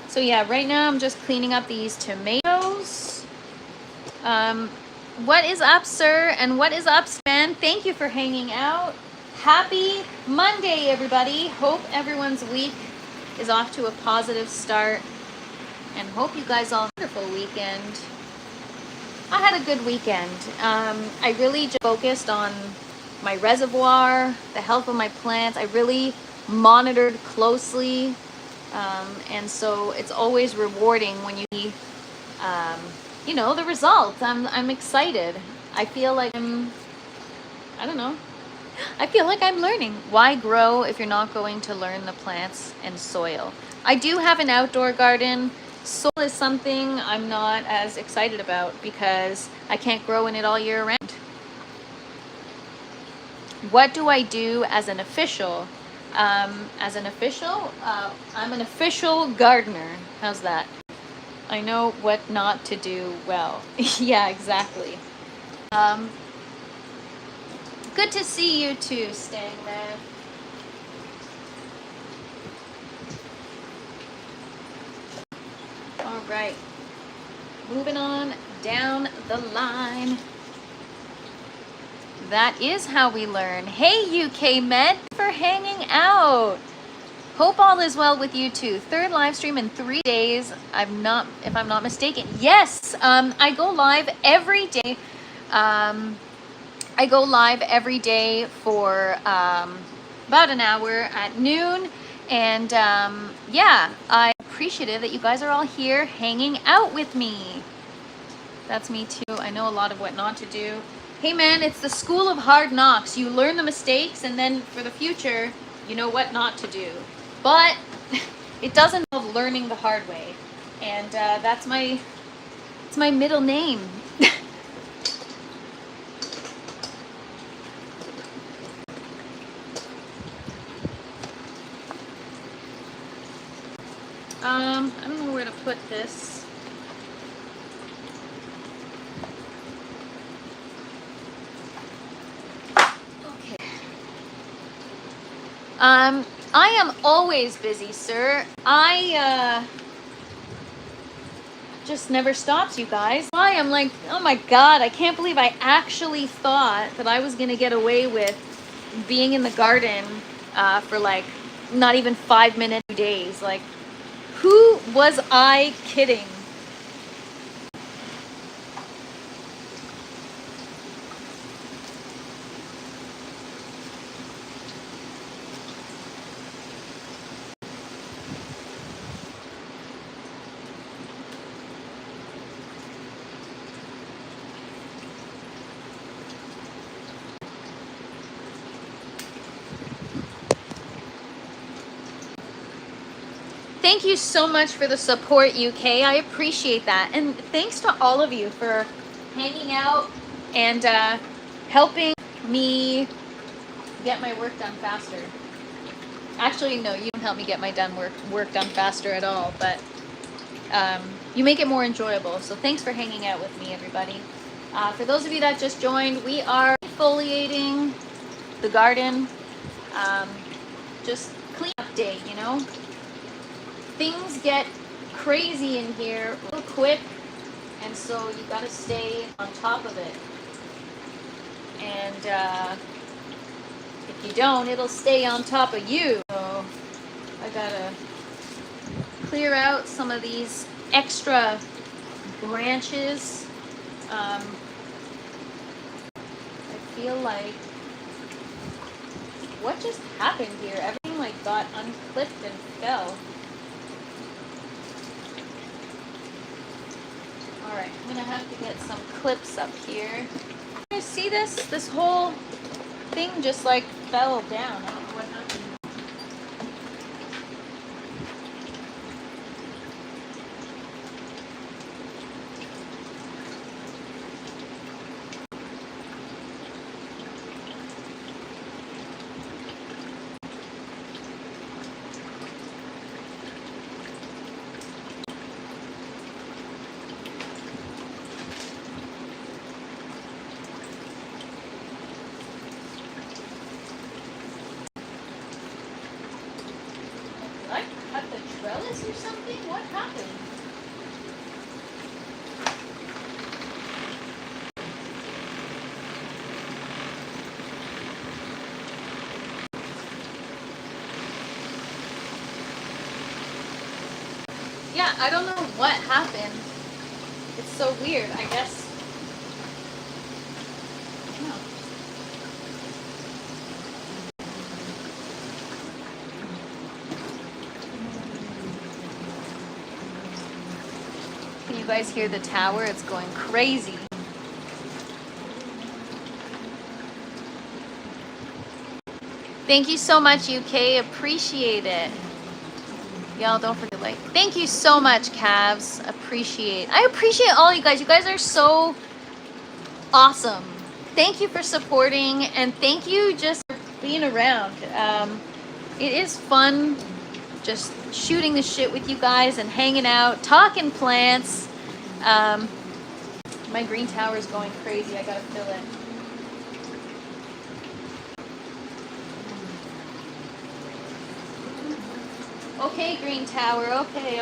So yeah, right now I'm just cleaning up these tomatoes. What is up, sir? And what is up, Sven? Thank you for hanging out. Happy Monday, everybody. Hope everyone's week is off to a positive start. And hope you guys all had a wonderful weekend. I had a good weekend. I really just focused on my reservoir, the health of my plants. I really monitored closely. And so it's always rewarding when you see, you know, the results. I'm excited. I feel like I don't know. I feel like I'm learning. Why grow if you're not going to learn the plants and soil? I do have an outdoor garden. Soil is something I'm not as excited about because I can't grow in it all year round. What do I do as an official? I'm an official gardener. How's that? I know what not to do well. Yeah, exactly. Good to see you too, Stang Man. All right. Moving on down the line. That is how we learn. Hey, UK Med, for hanging out. Hope all is well with you too. Third live stream in 3 days. If I'm not mistaken. Yes, I go live every day. I go live every day for about an hour at noon. And yeah, I'm appreciative that you guys are all here hanging out with me. That's me too. I know a lot of what not to do. Hey man, it's the school of hard knocks. You learn the mistakes and then for the future, you know what not to do. But it does involve learning the hard way. And it's my middle name. I don't know where to put this. Okay. I am always busy, sir. I just never stops, you guys. I'm like, oh my god, I can't believe I actually thought that I was gonna get away with being in the garden for like not even 5 minutes, 2 days. Like, who was I kidding? Thank you so much for the support, UK. I appreciate that. And thanks to all of you for hanging out and helping me get my work done faster. Actually, no, you don't help me get my work done faster at all, but you make it more enjoyable. So thanks for hanging out with me, everybody. For those of you that just joined, we are defoliating the garden. Just clean up day, you know? Things get crazy in here real quick, and so you gotta stay on top of it. And if you don't, it'll stay on top of you. So I gotta clear out some of these extra branches. I feel like, what just happened here? Everything like got unclipped and fell. Alright, I'm gonna have to get some clips up here. You see this? This whole thing just like fell down. I don't know what happened. Trellis or something? What happened? Yeah, I don't know what happened. It's so weird, I guess. No. Can you guys hear the tower? It's going crazy. Thank you so much, UK. Appreciate it. Y'all don't forget to like. Thank you so much, Cavs. I appreciate all you guys. You guys are so awesome. Thank you for supporting, and thank you just for being around. It is fun just shooting the shit with you guys and hanging out, talking plants. My green tower is going crazy. I gotta fill it. Okay, green tower. Okay.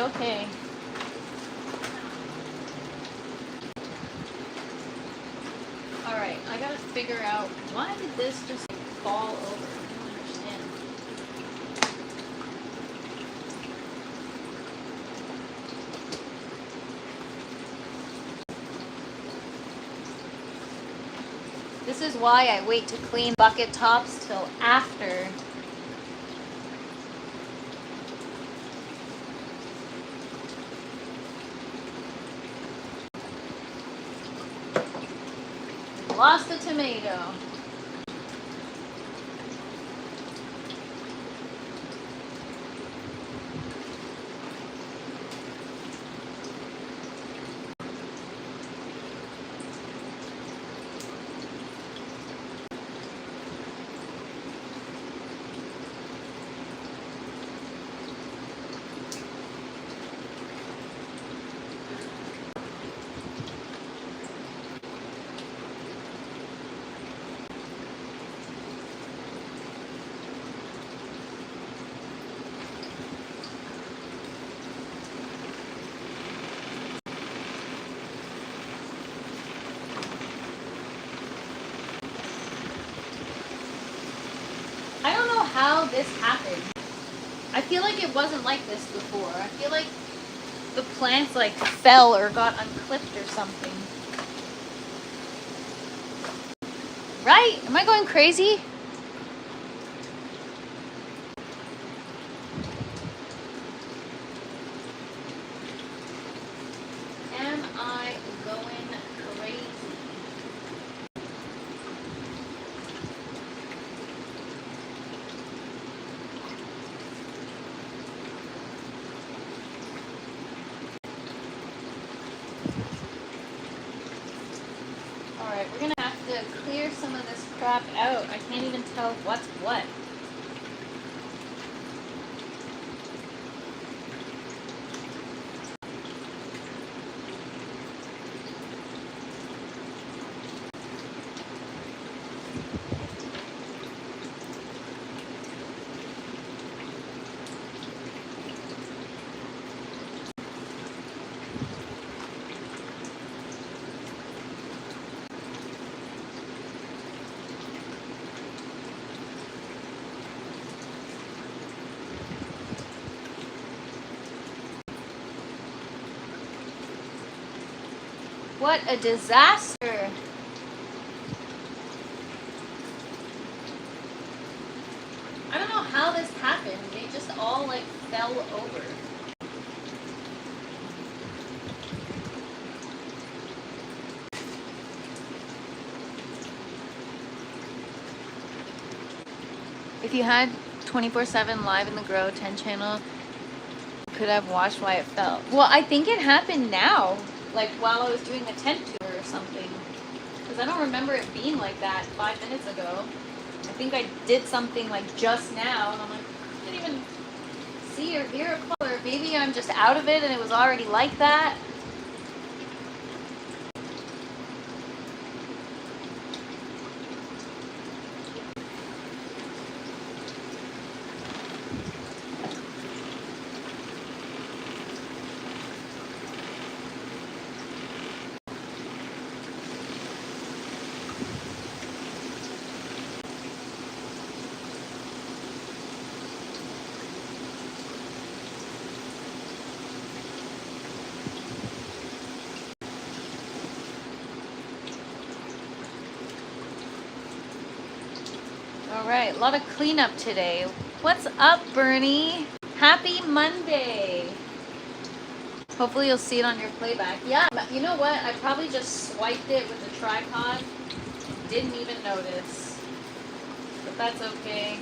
All right, I gotta figure out why did this just fall over. I don't understand. This is why I wait to clean bucket tops till after. Lost the tomato. How this happened. I feel like it wasn't like this before. I feel like the plants like fell or got unclipped or something. Right? Am I going crazy? Am I going crazy? Alright, we're gonna have to clear some of this crap out. I can't even tell what's what. What a disaster. I don't know how this happened. They just all like fell over. If you had 24/7 live in the Grow 10 channel, you could have watched why it fell. Well, I think it happened now, like while I was doing a tent tour or something. Because I don't remember it being like that 5 minutes ago. I think I did something like just now, and I'm like, I didn't even see or hear a color. Maybe I'm just out of it and it was already like that. All right, a lot of cleanup today. What's up, Bernie? Happy Monday. Hopefully you'll see it on your playback. Yeah, you know what? I probably just swiped it with the tripod. Didn't even notice. But that's okay.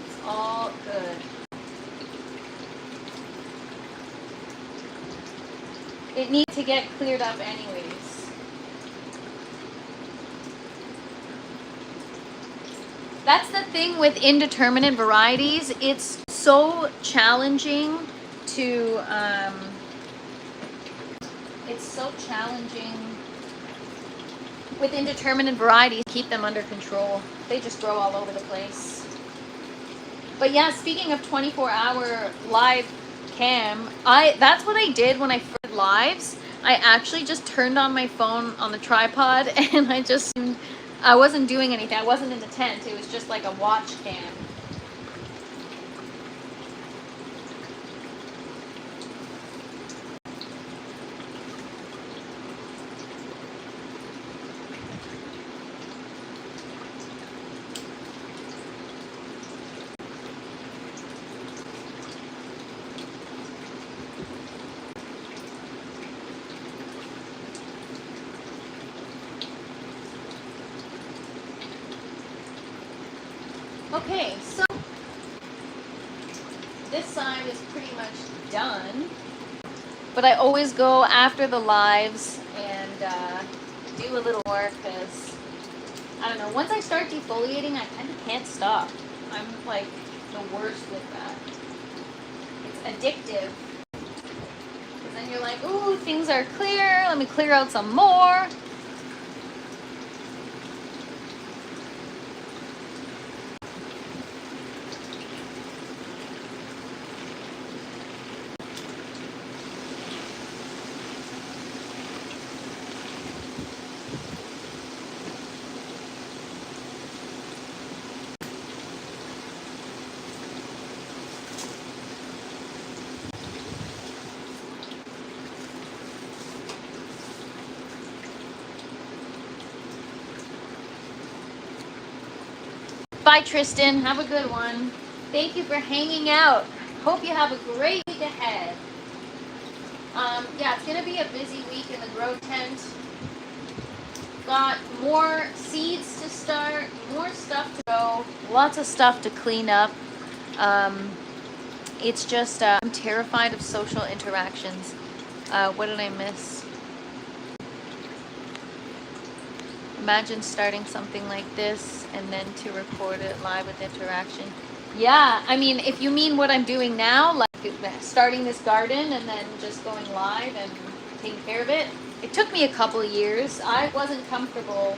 It's all good. It needs to get cleared up anyways. That's the thing with indeterminate varieties. It's so challenging to, with indeterminate varieties, keep them under control. They just grow all over the place. But yeah, speaking of 24-hour live cam, that's what I did when I first lives. I actually just turned on my phone on the tripod and I wasn't doing anything. I wasn't in the tent. It was just like a watch cam. Okay, so this side is pretty much done, but I always go after the lives and do a little more because, I don't know, once I start defoliating, I kind of can't stop. I'm like the worst with that. It's addictive. Because then you're like, ooh, things are clear, let me clear out some more. Bye, Tristan. Have a good one. Thank you for hanging out. Hope you have a great week ahead. Yeah, it's going to be a busy week in the grow tent. Got more seeds to start, more stuff to go, lots of stuff to clean up. It's just, I'm terrified of social interactions. What did I miss? Imagine starting something like this and then to record it live with interaction. Yeah, I mean, if you mean what I'm doing now, like starting this garden and then just going live and taking care of it, it took me a couple of years. I wasn't comfortable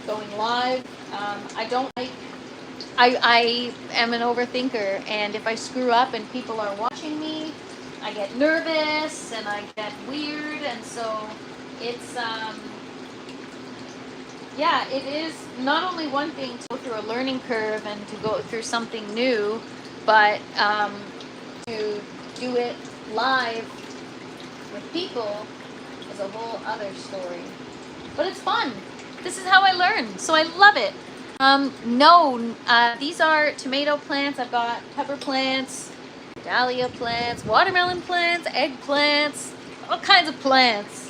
going live. I don't like, I am an overthinker, and if I screw up and people are watching me, I get nervous and I get weird, and so it's, yeah, it is not only one thing to go through a learning curve and to go through something new, but to do it live with people is a whole other story. But it's fun. This is how I learn, so I love it. These are tomato plants. I've got pepper plants, dahlia plants, watermelon plants, eggplants, all kinds of plants.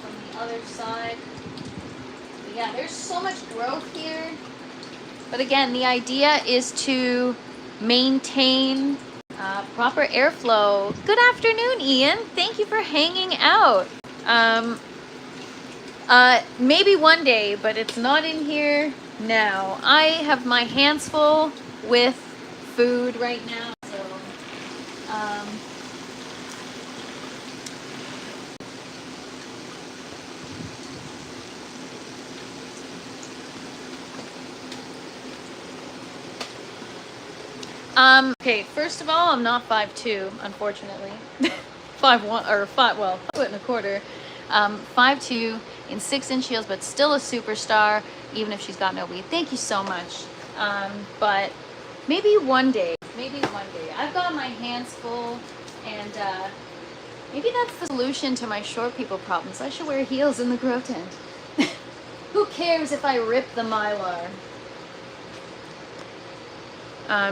From the other side. But yeah, there's so much growth here. But again, the idea is to maintain proper airflow. Good afternoon, Ian. Thank you for hanging out. Maybe one day, but it's not in here now. I have my hands full with food right now. So, okay, first of all, I'm not 5'2", unfortunately. 5'1", or 5'1", 5'2", in 6-inch heels, but still a superstar, even if she's got no weed. Thank you so much. But maybe one day. I've got my hands full, and maybe that's the solution to my short people problems. I should wear heels in the grow tent. Who cares if I rip the mylar?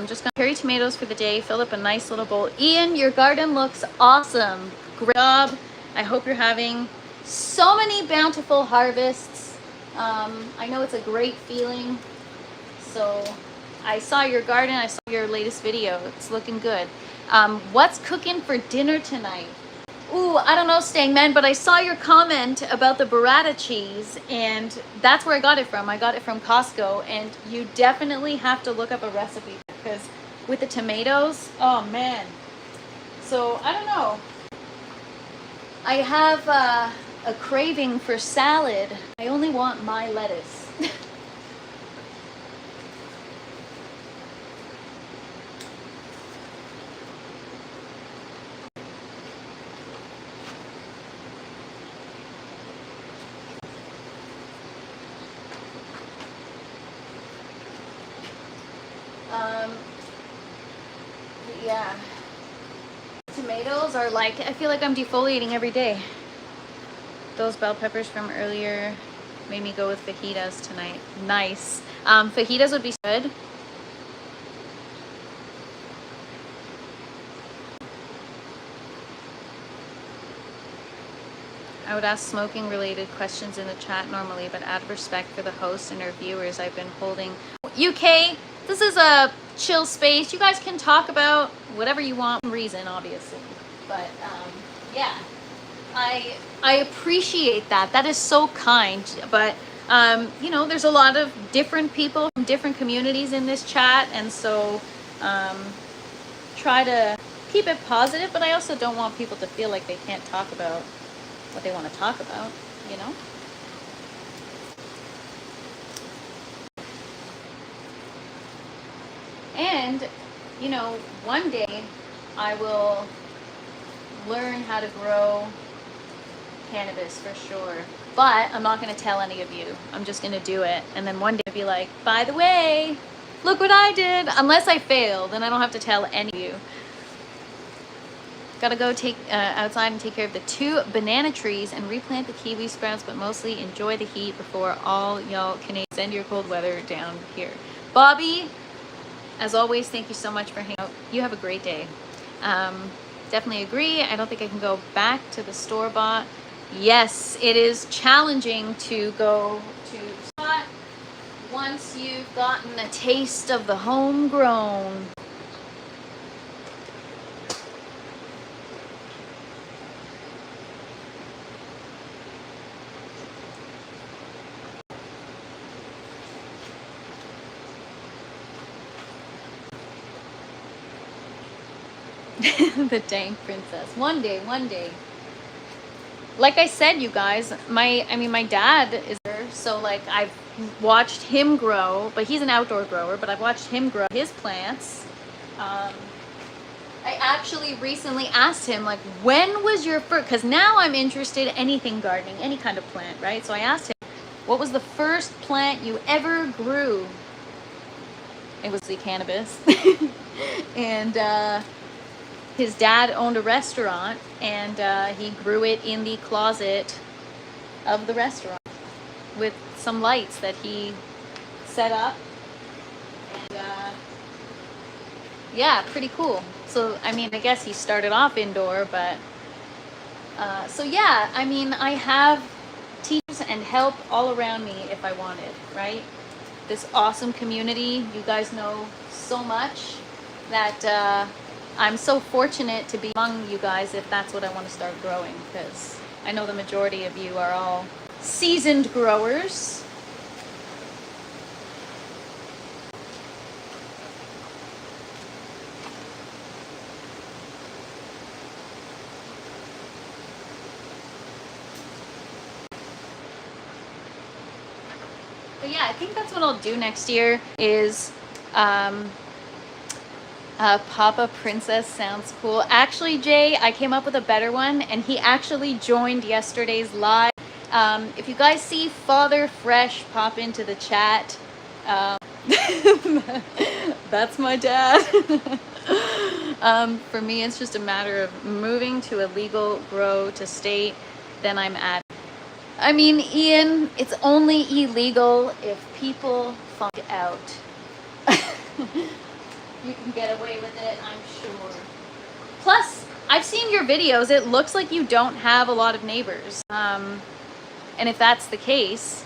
Just gonna carry tomatoes for the day, filled up a nice little bowl. Ian, your garden looks awesome. Great job. I hope you're having so many bountiful harvests. I know it's a great feeling. So I saw your garden, I saw your latest video. It's looking good. What's cooking for dinner tonight? Ooh, I don't know, Stang Man, but I saw your comment about the burrata cheese, and that's where I got it from. I got it from Costco, and you definitely have to look up a recipe, because with the tomatoes, oh man. So, I don't know. I have a craving for salad. I only want my lettuce. Yeah, tomatoes are like, I feel like I'm defoliating every day. Those bell peppers from earlier made me go with fajitas tonight. Nice. Fajitas would be good. I would ask smoking related questions in the chat normally, but out of respect for the host and our viewers, I've been holding. UK, this is a chill space. You guys can talk about whatever you want, reason obviously, but yeah, I appreciate that. That is so kind. But you know, there's a lot of different people from different communities in this chat, and so try to keep it positive, but I also don't want people to feel like they can't talk about what they want to talk about, you know. And, you know, one day I will learn how to grow cannabis for sure. But I'm not going to tell any of you. I'm just going to do it. And then one day I'll be like, by the way, look what I did. Unless I fail, then I don't have to tell any of you. Gotta go take outside and take care of the 2 banana trees and replant the kiwi sprouts, but mostly enjoy the heat before all y'all can send your cold weather down here. Bobby, as always, thank you so much for hanging out. You have a great day. Definitely agree. I don't think I can go back to the store-bought. Yes, it is challenging to go to spot once you've gotten a taste of the homegrown. The dang princess. One day, one day. Like I said, you guys, my dad is there, so like I've watched him grow, but he's an outdoor grower, but I've watched him grow his plants. I actually recently asked him, like, when was your first, because now I'm interested in anything gardening, any kind of plant, right? So I asked him, what was the first plant you ever grew? It was the cannabis. And his dad owned a restaurant, and he grew it in the closet of the restaurant with some lights that he set up. And yeah, pretty cool. So, I mean, I guess he started off indoor, but so yeah, I mean, I have teachers and help all around me if I wanted, right? This awesome community, you guys know so much that I'm so fortunate to be among you guys if that's what I want to start growing, because I know the majority of you are all seasoned growers. But yeah, I think that's what I'll do next year is Papa Princess sounds cool. Actually, Jay, I came up with a better one, and he actually joined yesterday's live. If you guys see Father Fresh pop into the chat, that's my dad. For me, it's just a matter of moving to a legal grow to state, then I'm at. I mean, Ian, it's only illegal if people funk out. You can get away with it, I'm sure. Plus, I've seen your videos. It looks like you don't have a lot of neighbors. And if that's the case,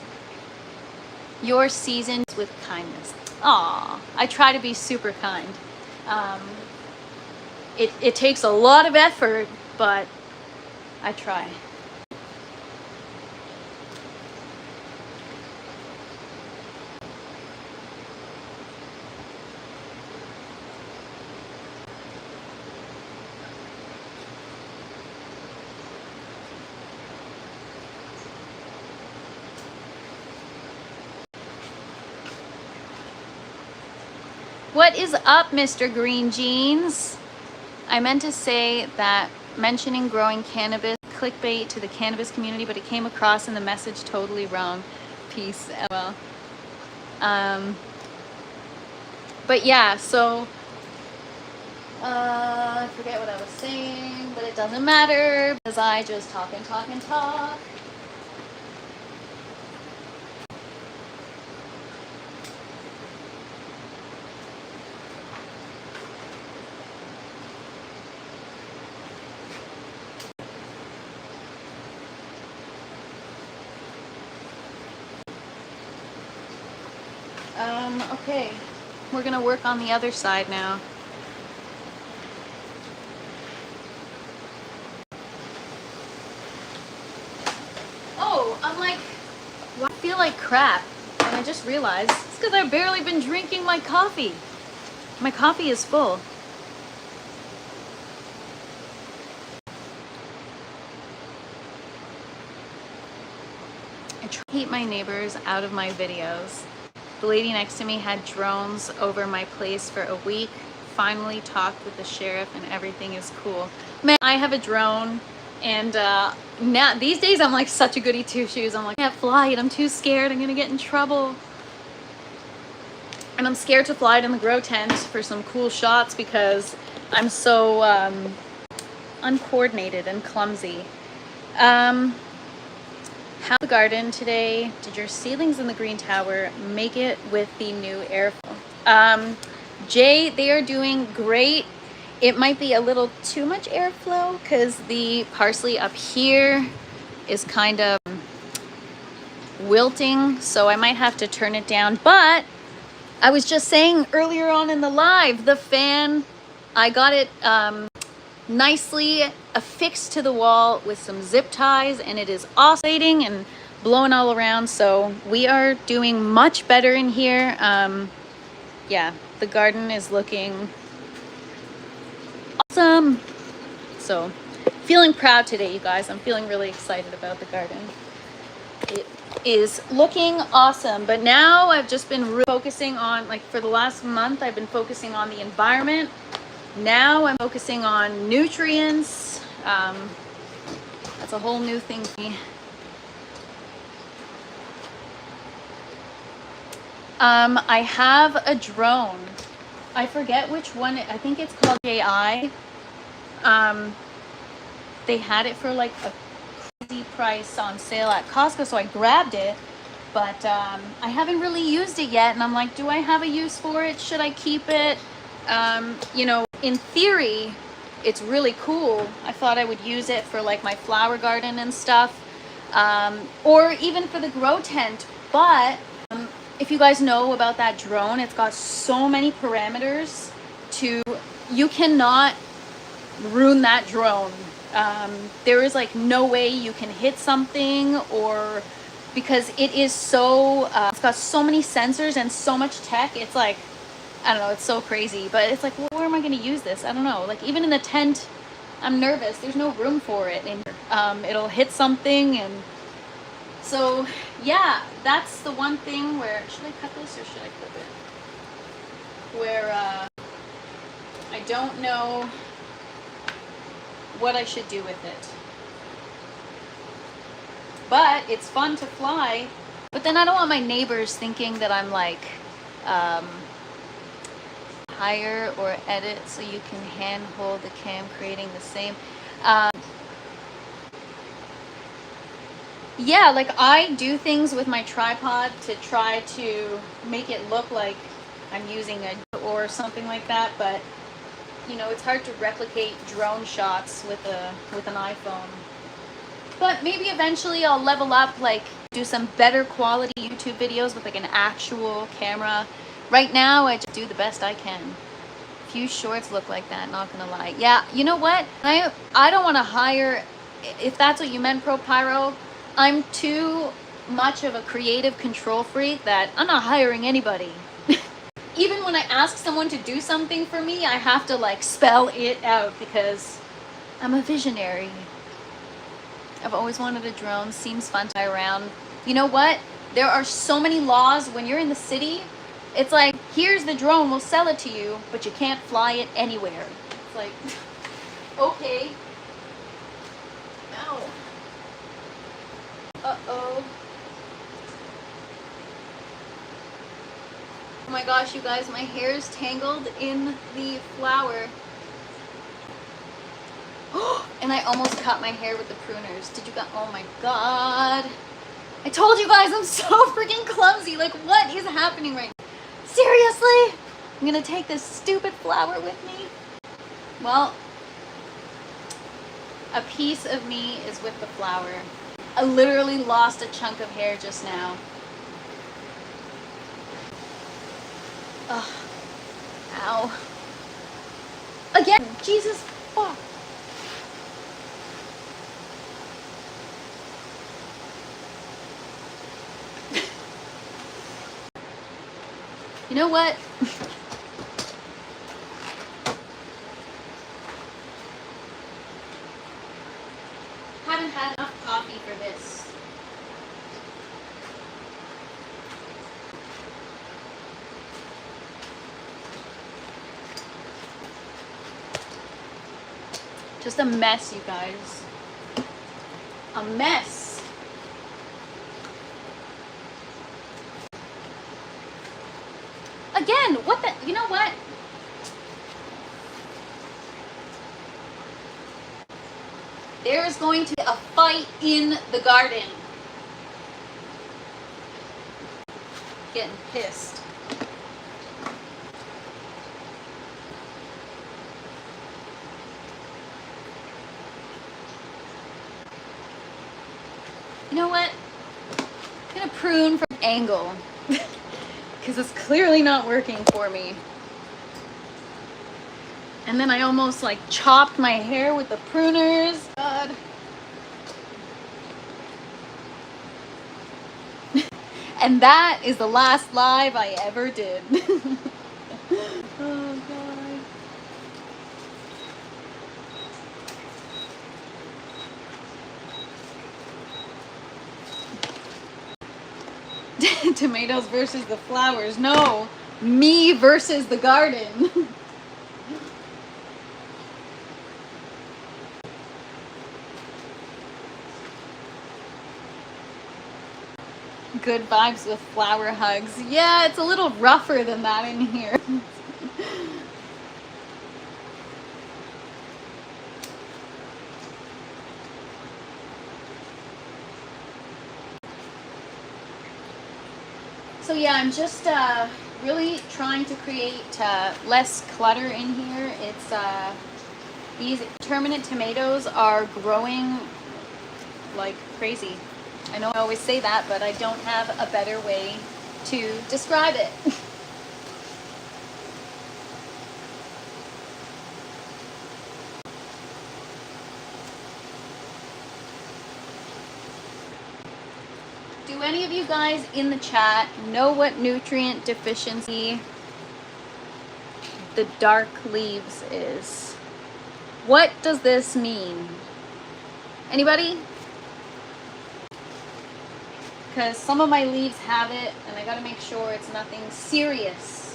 you're seasoned with kindness. Aw, I try to be super kind. It takes a lot of effort, but I try. What is up, Mr. Green Jeans? I meant to say that mentioning growing cannabis, clickbait to the cannabis community, but it came across in the message totally wrong. Peace, Emma. But yeah, so I forget what I was saying, but it doesn't matter because I just talk and talk and talk. Okay, we're gonna work on the other side now. Oh, I'm like, I feel like crap, and I just realized it's because I've barely been drinking my coffee. My coffee is full. I try to keep my neighbors out of my videos. The lady next to me had drones over my place for a week. Finally talked with the sheriff and everything is cool. Man, I have a drone, and now these days I'm like such a goody two shoes. I'm like, I can't fly it, I'm too scared, I'm gonna get in trouble. And I'm scared to fly it in the grow tent for some cool shots because I'm so uncoordinated and clumsy. How's the garden today? Did your ceilings in the green tower make it with the new airflow? Jay, they are doing great. It might be a little too much airflow because the parsley up here is kind of wilting, so I might have to turn it down. But I was just saying earlier on in the live, the fan, I got it nicely affixed to the wall with some zip ties, and it is oscillating and blowing all around. So we are doing much better in here. Yeah, the garden is looking awesome. So feeling proud today, you guys. I'm feeling really excited about the garden. It is looking awesome. But now I've just been focusing on, like, for the last month, I've been focusing on the environment. Now I'm focusing on nutrients. That's a whole new thing for me. I have a drone. I forget which one. I think it's called JI. They had it for like a crazy price on sale at Costco, so I grabbed it. But I haven't really used it yet, and I'm like, do I have a use for it? Should I keep it? You know, in theory, it's really cool. I thought I would use it for like my flower garden and stuff, or even for the grow tent. But if you guys know about that drone, it's got so many parameters you cannot ruin that drone. There is like no way you can hit something, or because it is so, it's got so many sensors and so much tech. It's like, I don't know, it's so crazy. But it's like, well, where am I going to use this? I don't know. Like, even in the tent, I'm nervous. There's no room for it. And it'll hit something. And so, yeah, that's the one thing where, should I cut this or should I clip it? Where I don't know what I should do with it. But it's fun to fly. But then I don't want my neighbors thinking that I'm like, hire or edit so you can hand hold the cam, creating the same. Yeah, like I do things with my tripod to try to make it look like I'm using a or something like that, but you know, it's hard to replicate drone shots with an iPhone. But maybe eventually I'll level up, like do some better quality YouTube videos with like an actual camera. Right now I just do the best I can. Few shorts look like that, not gonna lie. Yeah, you know what? I don't want to hire, if that's what you meant, Pro Pyro. I'm too much of a creative control freak that I'm not hiring anybody. Even when I ask someone to do something for me, I have to like spell it out because I'm a visionary. I've always wanted a drone. Seems fun to fly around. You know what? There are so many laws when you're in the city. It's like, here's the drone, we'll sell it to you, but you can't fly it anywhere. It's like, okay. Ow. Uh-oh. Oh my gosh, you guys, my hair is tangled in the flower. And I almost cut my hair with the pruners. Did you guys? Oh my god. I told you guys I'm so freaking clumsy. Like, what is happening right now? Seriously? I'm gonna take this stupid flower with me? Well, a piece of me is with the flower. I literally lost a chunk of hair just now. Ugh. Ow. Again, Jesus fuck. You know what? Haven't had enough coffee for this. Just a mess, you guys. A mess. Again, what the, you know what? There is going to be a fight in the garden. Getting pissed. You know what? gonna prune from an angle because it's clearly not working for me. And then I almost like chopped my hair with the pruners. God. And that is the last live I ever did. Oh God. Tomatoes versus the flowers. No, me versus the garden. Good vibes with flower hugs. Yeah, it's a little rougher than that in here. So yeah, I'm just really trying to create less clutter in here. It's these permanent tomatoes are growing like crazy. I know I always say that, but I don't have a better way to describe it. Do any of you guys in the chat know what nutrient deficiency the dark leaves is? What does this mean? Anybody? Because some of my leaves have it, and I gotta make sure it's nothing serious.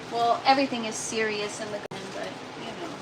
Well, everything is serious in the garden, but you know.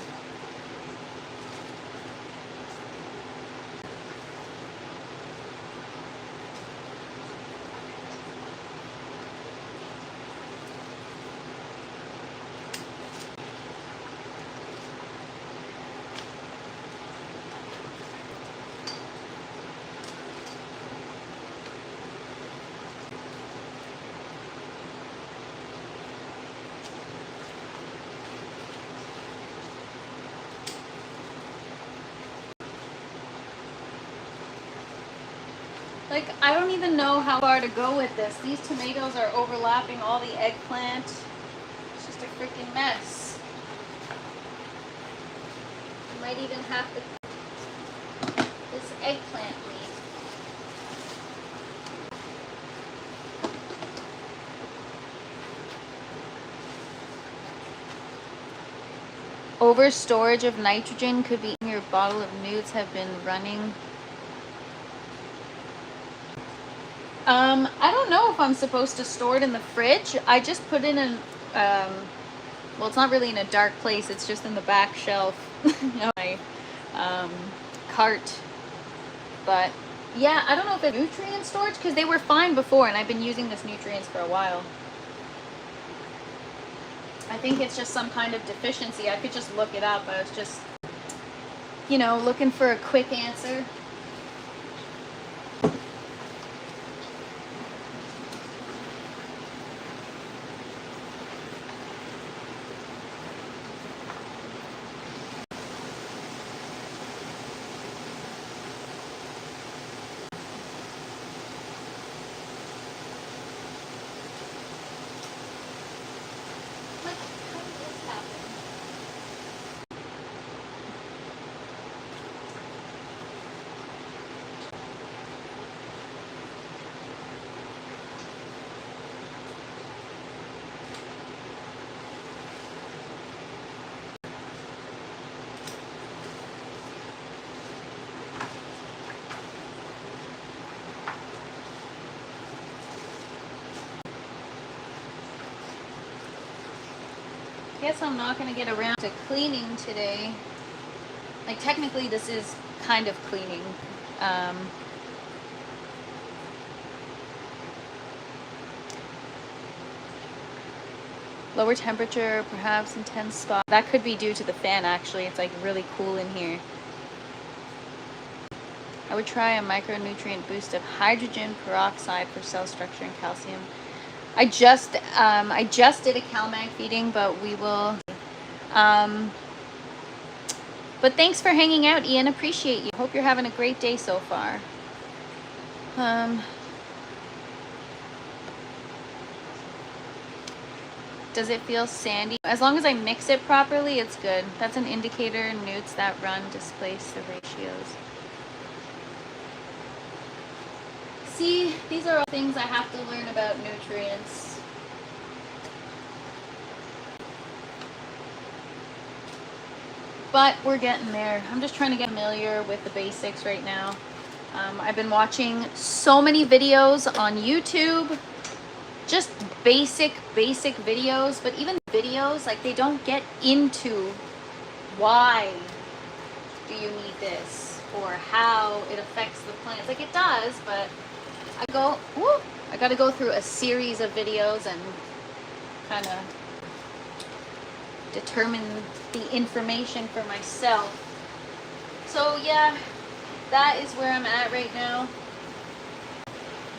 Like, I don't even know how far to go with this. These tomatoes are overlapping all the eggplant. It's just a freaking mess. I might even have to this eggplant leaf. Over storage of nitrogen could be in your bottle of nudes have been running. I don't know if I'm supposed to store it in the fridge. I just put it in, well, it's not really in a dark place. It's just in the back shelf of my cart. But yeah, I don't know if it's nutrient storage because they were fine before and I've been using this nutrients for a while. I think it's just some kind of deficiency. I could just look it up. I was just, you know, looking for a quick answer. Guess I'm not going to get around to cleaning today. Like, technically this is kind of cleaning. Lower temperature, perhaps intense spot. That could be due to the fan, actually. It's like really cool in here. I would try a micronutrient boost of hydrogen peroxide for cell structure and calcium. I just did a CalMag feeding, but we will. But thanks for hanging out, Ian. Appreciate you. Hope you're having a great day so far. Does it feel sandy? As long as I mix it properly, it's good. That's an indicator. Newts that run displace the ratios. See, these are all things I have to learn about nutrients. But we're getting there. I'm just trying to get familiar with the basics right now. I've been watching so many videos on YouTube, just basic videos, but even videos, like, they don't get into why do you need this or how it affects the plants. Like, it does, but I gotta go through a series of videos and kind of determine the information for myself. So yeah, that is where I'm at right now.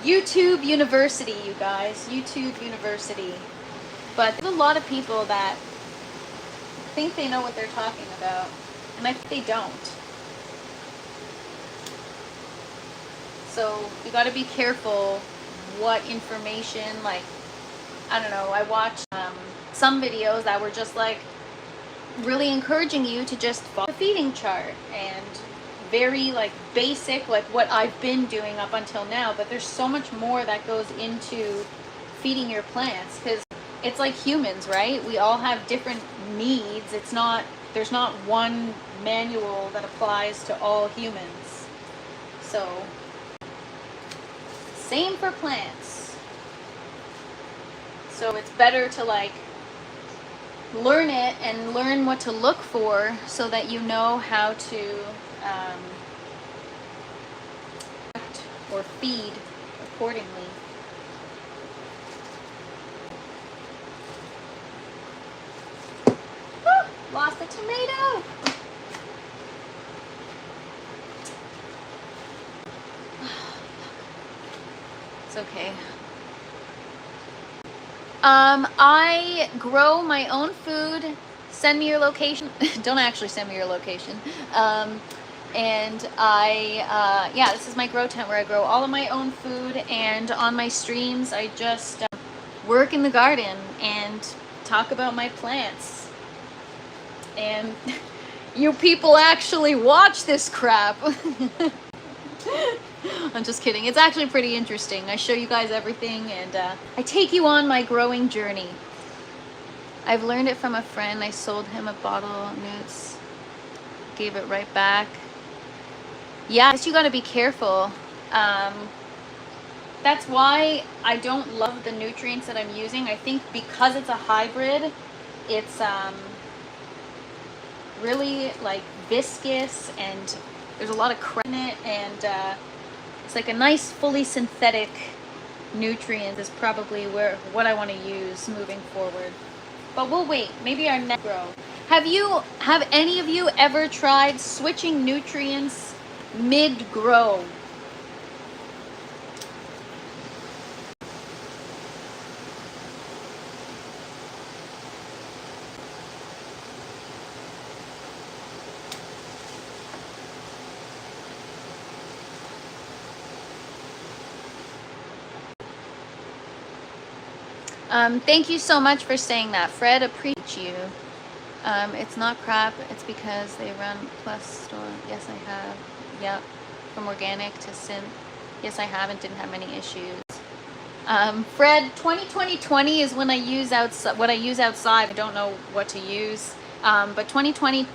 YouTube University, you guys. YouTube University. But there's a lot of people that think they know what they're talking about, and I think they don't. So you got to be careful what information, like, I don't know, I watched some videos that were just like really encouraging you to just follow the feeding chart, and very like basic, like what I've been doing up until now. But there's so much more that goes into feeding your plants, because it's like humans, right? We all have different needs. There's not one manual that applies to all humans. So same for plants. So it's better to like learn it and learn what to look for, so that you know how to act or feed accordingly. Lost a tomato! It's okay. I grow my own food. Send me your location. Don't actually send me your location. And yeah, this is my grow tent where I grow all of my own food. And on my streams, I just work in the garden and talk about my plants. And you people actually watch this crap. I'm just kidding. It's actually pretty interesting. I show you guys everything, and I take you on my growing journey. I've learned it from a friend. I sold him a bottle of newts, gave it right back. Yeah, I guess you got to be careful. That's why I don't love the nutrients that I'm using. I think because it's a hybrid, it's really like viscous, and there's a lot of crap in it, and it's like a nice fully synthetic nutrient is probably what I want to use moving forward. But we'll wait. Maybe our next grow. Have any of you ever tried switching nutrients mid-grow? Thank you so much for saying that, Fred. Appreciate you. It's not crap. It's because they run plus store. Yes, I have. Yep. From organic to synth. Yes, I have, and didn't have many issues. Fred, 2020 is when I use what I use outside. I don't know what to use. But 2020,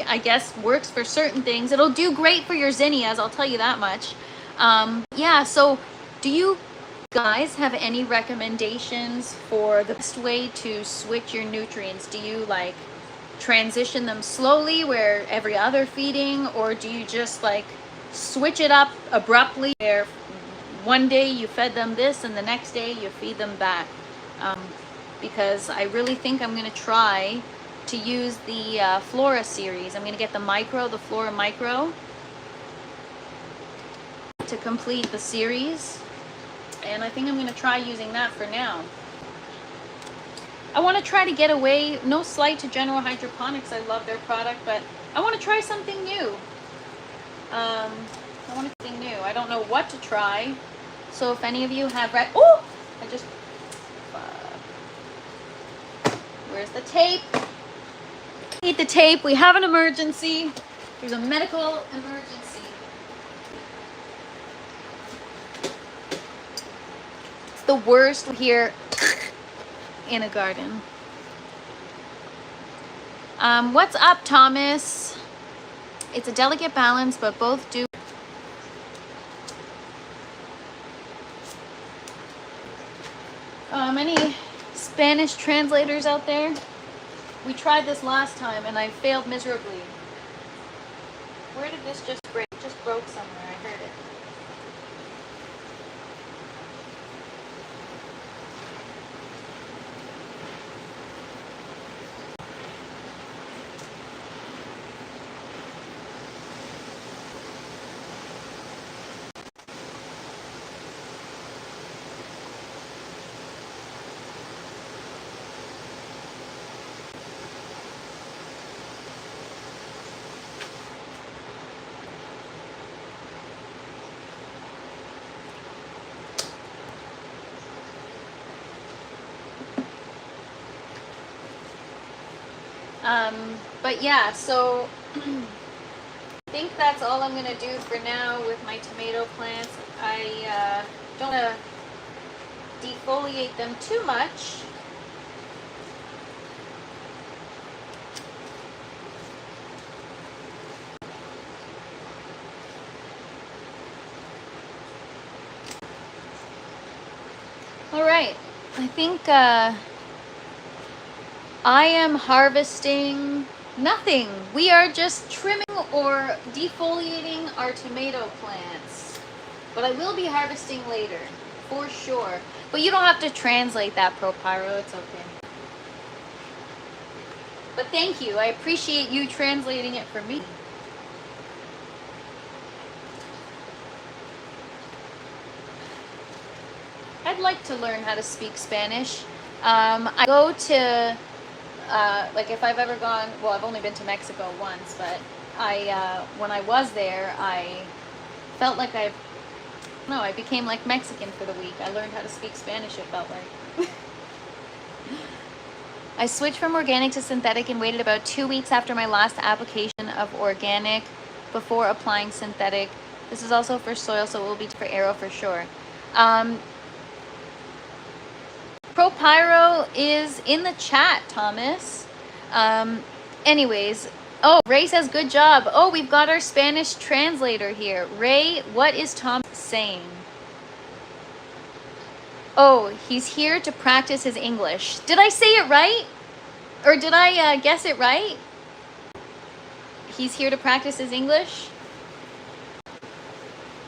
I guess, works for certain things. It'll do great for your zinnias, I'll tell you that much. Yeah, so do you guys have any recommendations for the best way to switch your nutrients? Do you like transition them slowly where every other feeding, or do you just like switch it up abruptly where one day you fed them this and the next day you feed them that? Because I really think I'm going to try to use the Flora series. I'm going to get the Flora Micro to complete the series. And I think I'm going to try using that for now. I want to try to get away, no slight to General Hydroponics, I love their product, but I want to try something new. I I don't know what to try. So if any of you have oh, I just, where's the tape? Need the tape. We have an emergency. There's a medical emergency. It's the worst here in a garden. What's up, Thomas? It's a delicate balance, but both do. Any Spanish translators out there? We tried this last time and I failed miserably. Where did this just break? It just broke somewhere. I heard it. But yeah, so I think that's all I'm gonna do for now with my tomato plants. I don't wanna defoliate them too much. All right, I think I am harvesting nothing. We are just trimming or defoliating our tomato plants. But I will be harvesting later, for sure. But you don't have to translate that, ProPyro, it's okay. But thank you, I appreciate you translating it for me. I'd like to learn how to speak Spanish. I go to, like if I've ever gone, well, I've only been to Mexico once, but when I was there, I felt like I became like Mexican for the week. I learned how to speak Spanish, it felt like. I switched from organic to synthetic and waited about 2 weeks after my last application of organic before applying synthetic. This is also for soil, so it will be for arrow for sure. ProPyro is in the chat, Thomas. Anyways, oh, Ray says good job. Oh, we've got our Spanish translator here. Ray, what is Tom saying? Oh, he's here to practice his English. Did I say it right? Or did I guess it right? He's here to practice his English.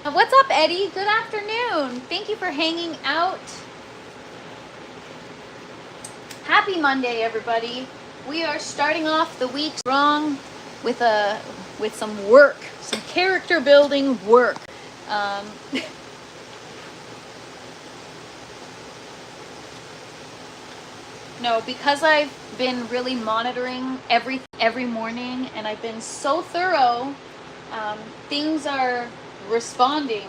What's up, Eddie? Good afternoon. Thank you for hanging out. Happy Monday, everybody. We are starting off the week strong with some work, some character building work. No, because I've been really monitoring every morning and I've been so thorough, things are responding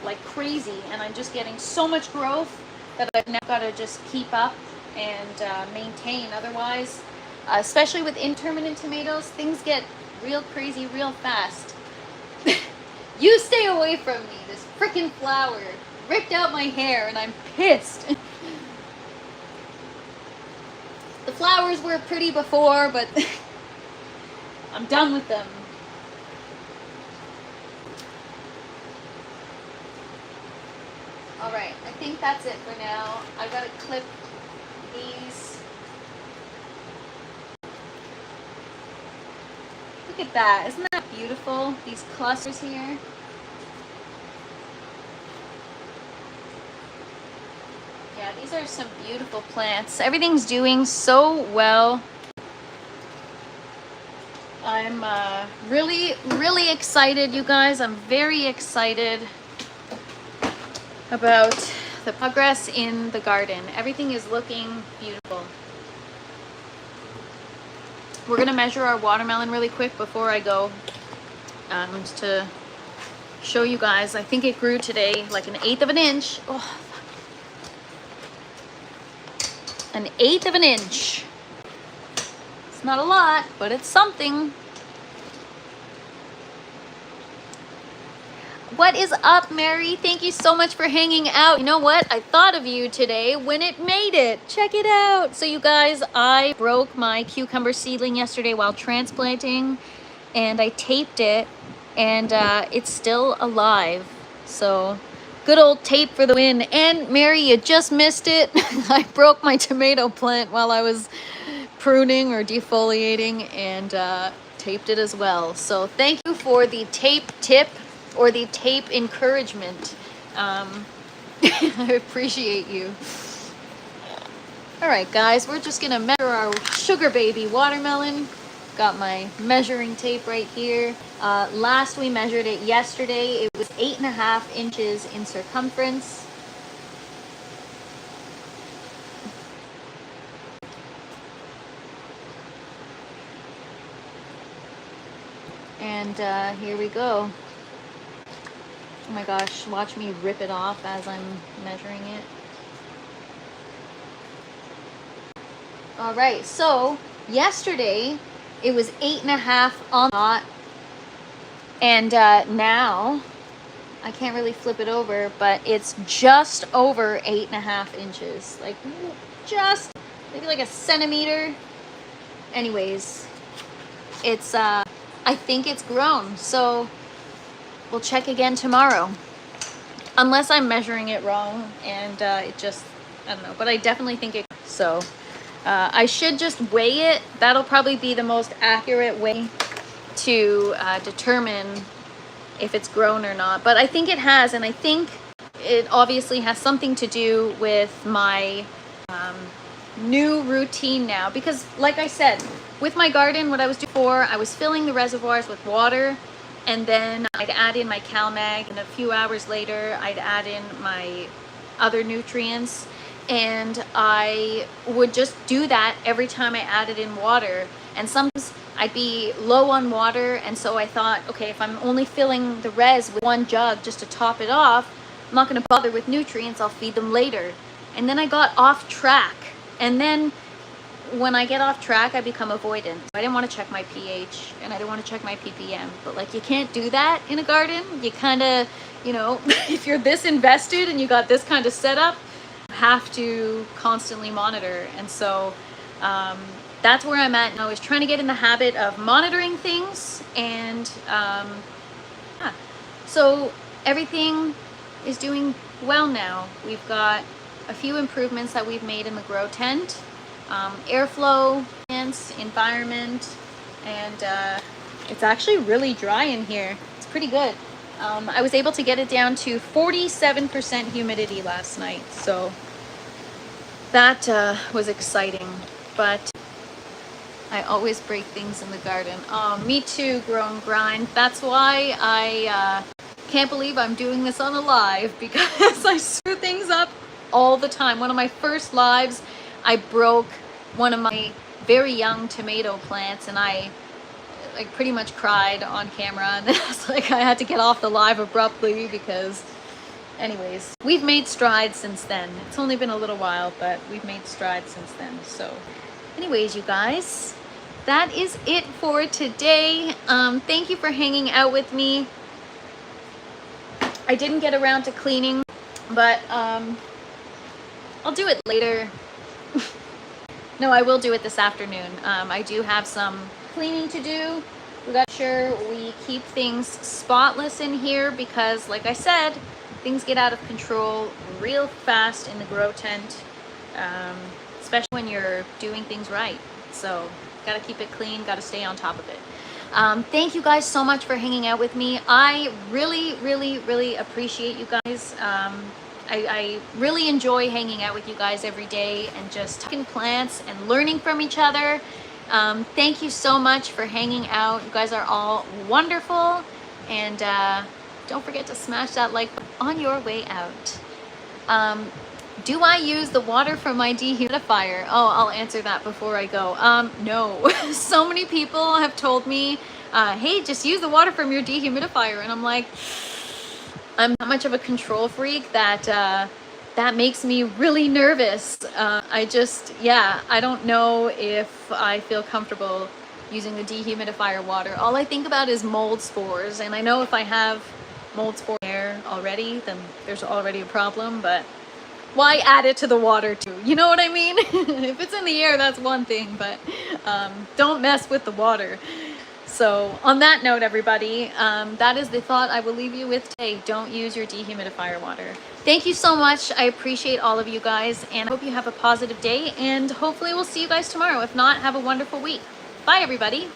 like crazy and I'm just getting so much growth that I've now got to just keep up and maintain. Otherwise, especially with intermittent tomatoes, things get real crazy real fast. You stay away from me. This freaking flower ripped out my hair and I'm pissed. The flowers were pretty before, but I'm done with them. All right, I think that's it for now. I gotta clip these. Look at that, isn't that beautiful? These clusters here. Yeah, these are some beautiful plants. Everything's doing so well. I'm really excited, you guys. I'm very excited about the progress in the garden. Everything is looking beautiful. We're gonna measure our watermelon really quick before I go to show you guys. I think it grew today like an 1/8 of an inch. Oh, an 1/8 of an inch. It's not a lot, but it's something. What is up, Mary? Thank you so much for hanging out. You know what? I thought of you today when it made it. Check it out. So you guys, I broke my cucumber seedling yesterday while transplanting, and I taped it, and it's still alive. So good old tape for the win. And Mary, you just missed it. I broke my tomato plant while I was pruning or defoliating, and taped it as well. So thank you for the tape tip, or the tape encouragement. I appreciate you. All right, guys, we're just gonna measure our sugar baby watermelon. Got my measuring tape right here. Last we measured it yesterday, it was 8.5 inches in circumference. And here we go. Oh my gosh, watch me rip it off as I'm measuring it. All right, so yesterday it was 8.5 on the dot, and now I can't really flip it over, but it's just over 8.5 inches, like just maybe like a centimeter. Anyways, it's I think it's grown, so we'll check again tomorrow, unless I'm measuring it wrong and it just, I don't know, but I definitely think it, so I should just weigh it. That'll probably be the most accurate way to determine if it's grown or not, but I think it has, and I think it obviously has something to do with my new routine now, because like I said, with my garden, what I was doing before, I was filling the reservoirs with water, and then I'd add in my CalMag, and a few hours later I'd add in my other nutrients, and I would just do that every time I added in water. And sometimes I'd be low on water, and so I thought, okay, if I'm only filling the res with 1 jug just to top it off, I'm not going to bother with nutrients, I'll feed them later. And then I got off track, and then when I get off track, I become avoidant. I didn't want to check my pH, and I didn't want to check my ppm, but like, you can't do that in a garden. You kind of, you know, if you're this invested and you got this kind of setup, you have to constantly monitor. And so that's where I'm at now, is trying to get in the habit of monitoring things. And yeah, so everything is doing well now. We've got a few improvements that we've made in the grow tent. Airflow, environment, and it's actually really dry in here. It's pretty good. I was able to get it down to 47% humidity last night, so that was exciting. But I always break things in the garden. Me too, Grow and Grind. That's why I can't believe I'm doing this on a live, because I screw things up all the time. One of my first lives, I broke one of my very young tomato plants, and I like pretty much cried on camera, and then I was like, I had to get off the live abruptly, because anyways, we've made strides since then. It's only been a little while, but we've made strides since then. So anyways, you guys, that is it for today. Thank you for hanging out with me. I didn't get around to cleaning, but I'll do it later. No, I will do it this afternoon. I do have some cleaning to do. We got to sure we keep things spotless in here, because like I said, things get out of control real fast in the grow tent, especially when you're doing things right. So got to keep it clean, got to stay on top of it. Thank you guys so much for hanging out with me. I really, really, really appreciate you guys. I really enjoy hanging out with you guys every day and just talking plants and learning from each other. Thank you so much for hanging out. You guys are all wonderful. And don't forget to smash that like button on your way out. Do I use the water from my dehumidifier? Oh, I'll answer that before I go. No. So many people have told me, hey, just use the water from your dehumidifier. And I'm like, I'm not much of a control freak that that makes me really nervous. I don't know if I feel comfortable using the dehumidifier water. All I think about is mold spores, and I know if I have mold spore there already, then there's already a problem, but why add it to the water too? You know what I mean? If it's in the air, that's one thing, but don't mess with the water. So on that note, everybody, that is the thought I will leave you with today. Don't use your dehumidifier water. Thank you so much. I appreciate all of you guys, and I hope you have a positive day, and hopefully we'll see you guys tomorrow. If not, have a wonderful week. Bye, everybody.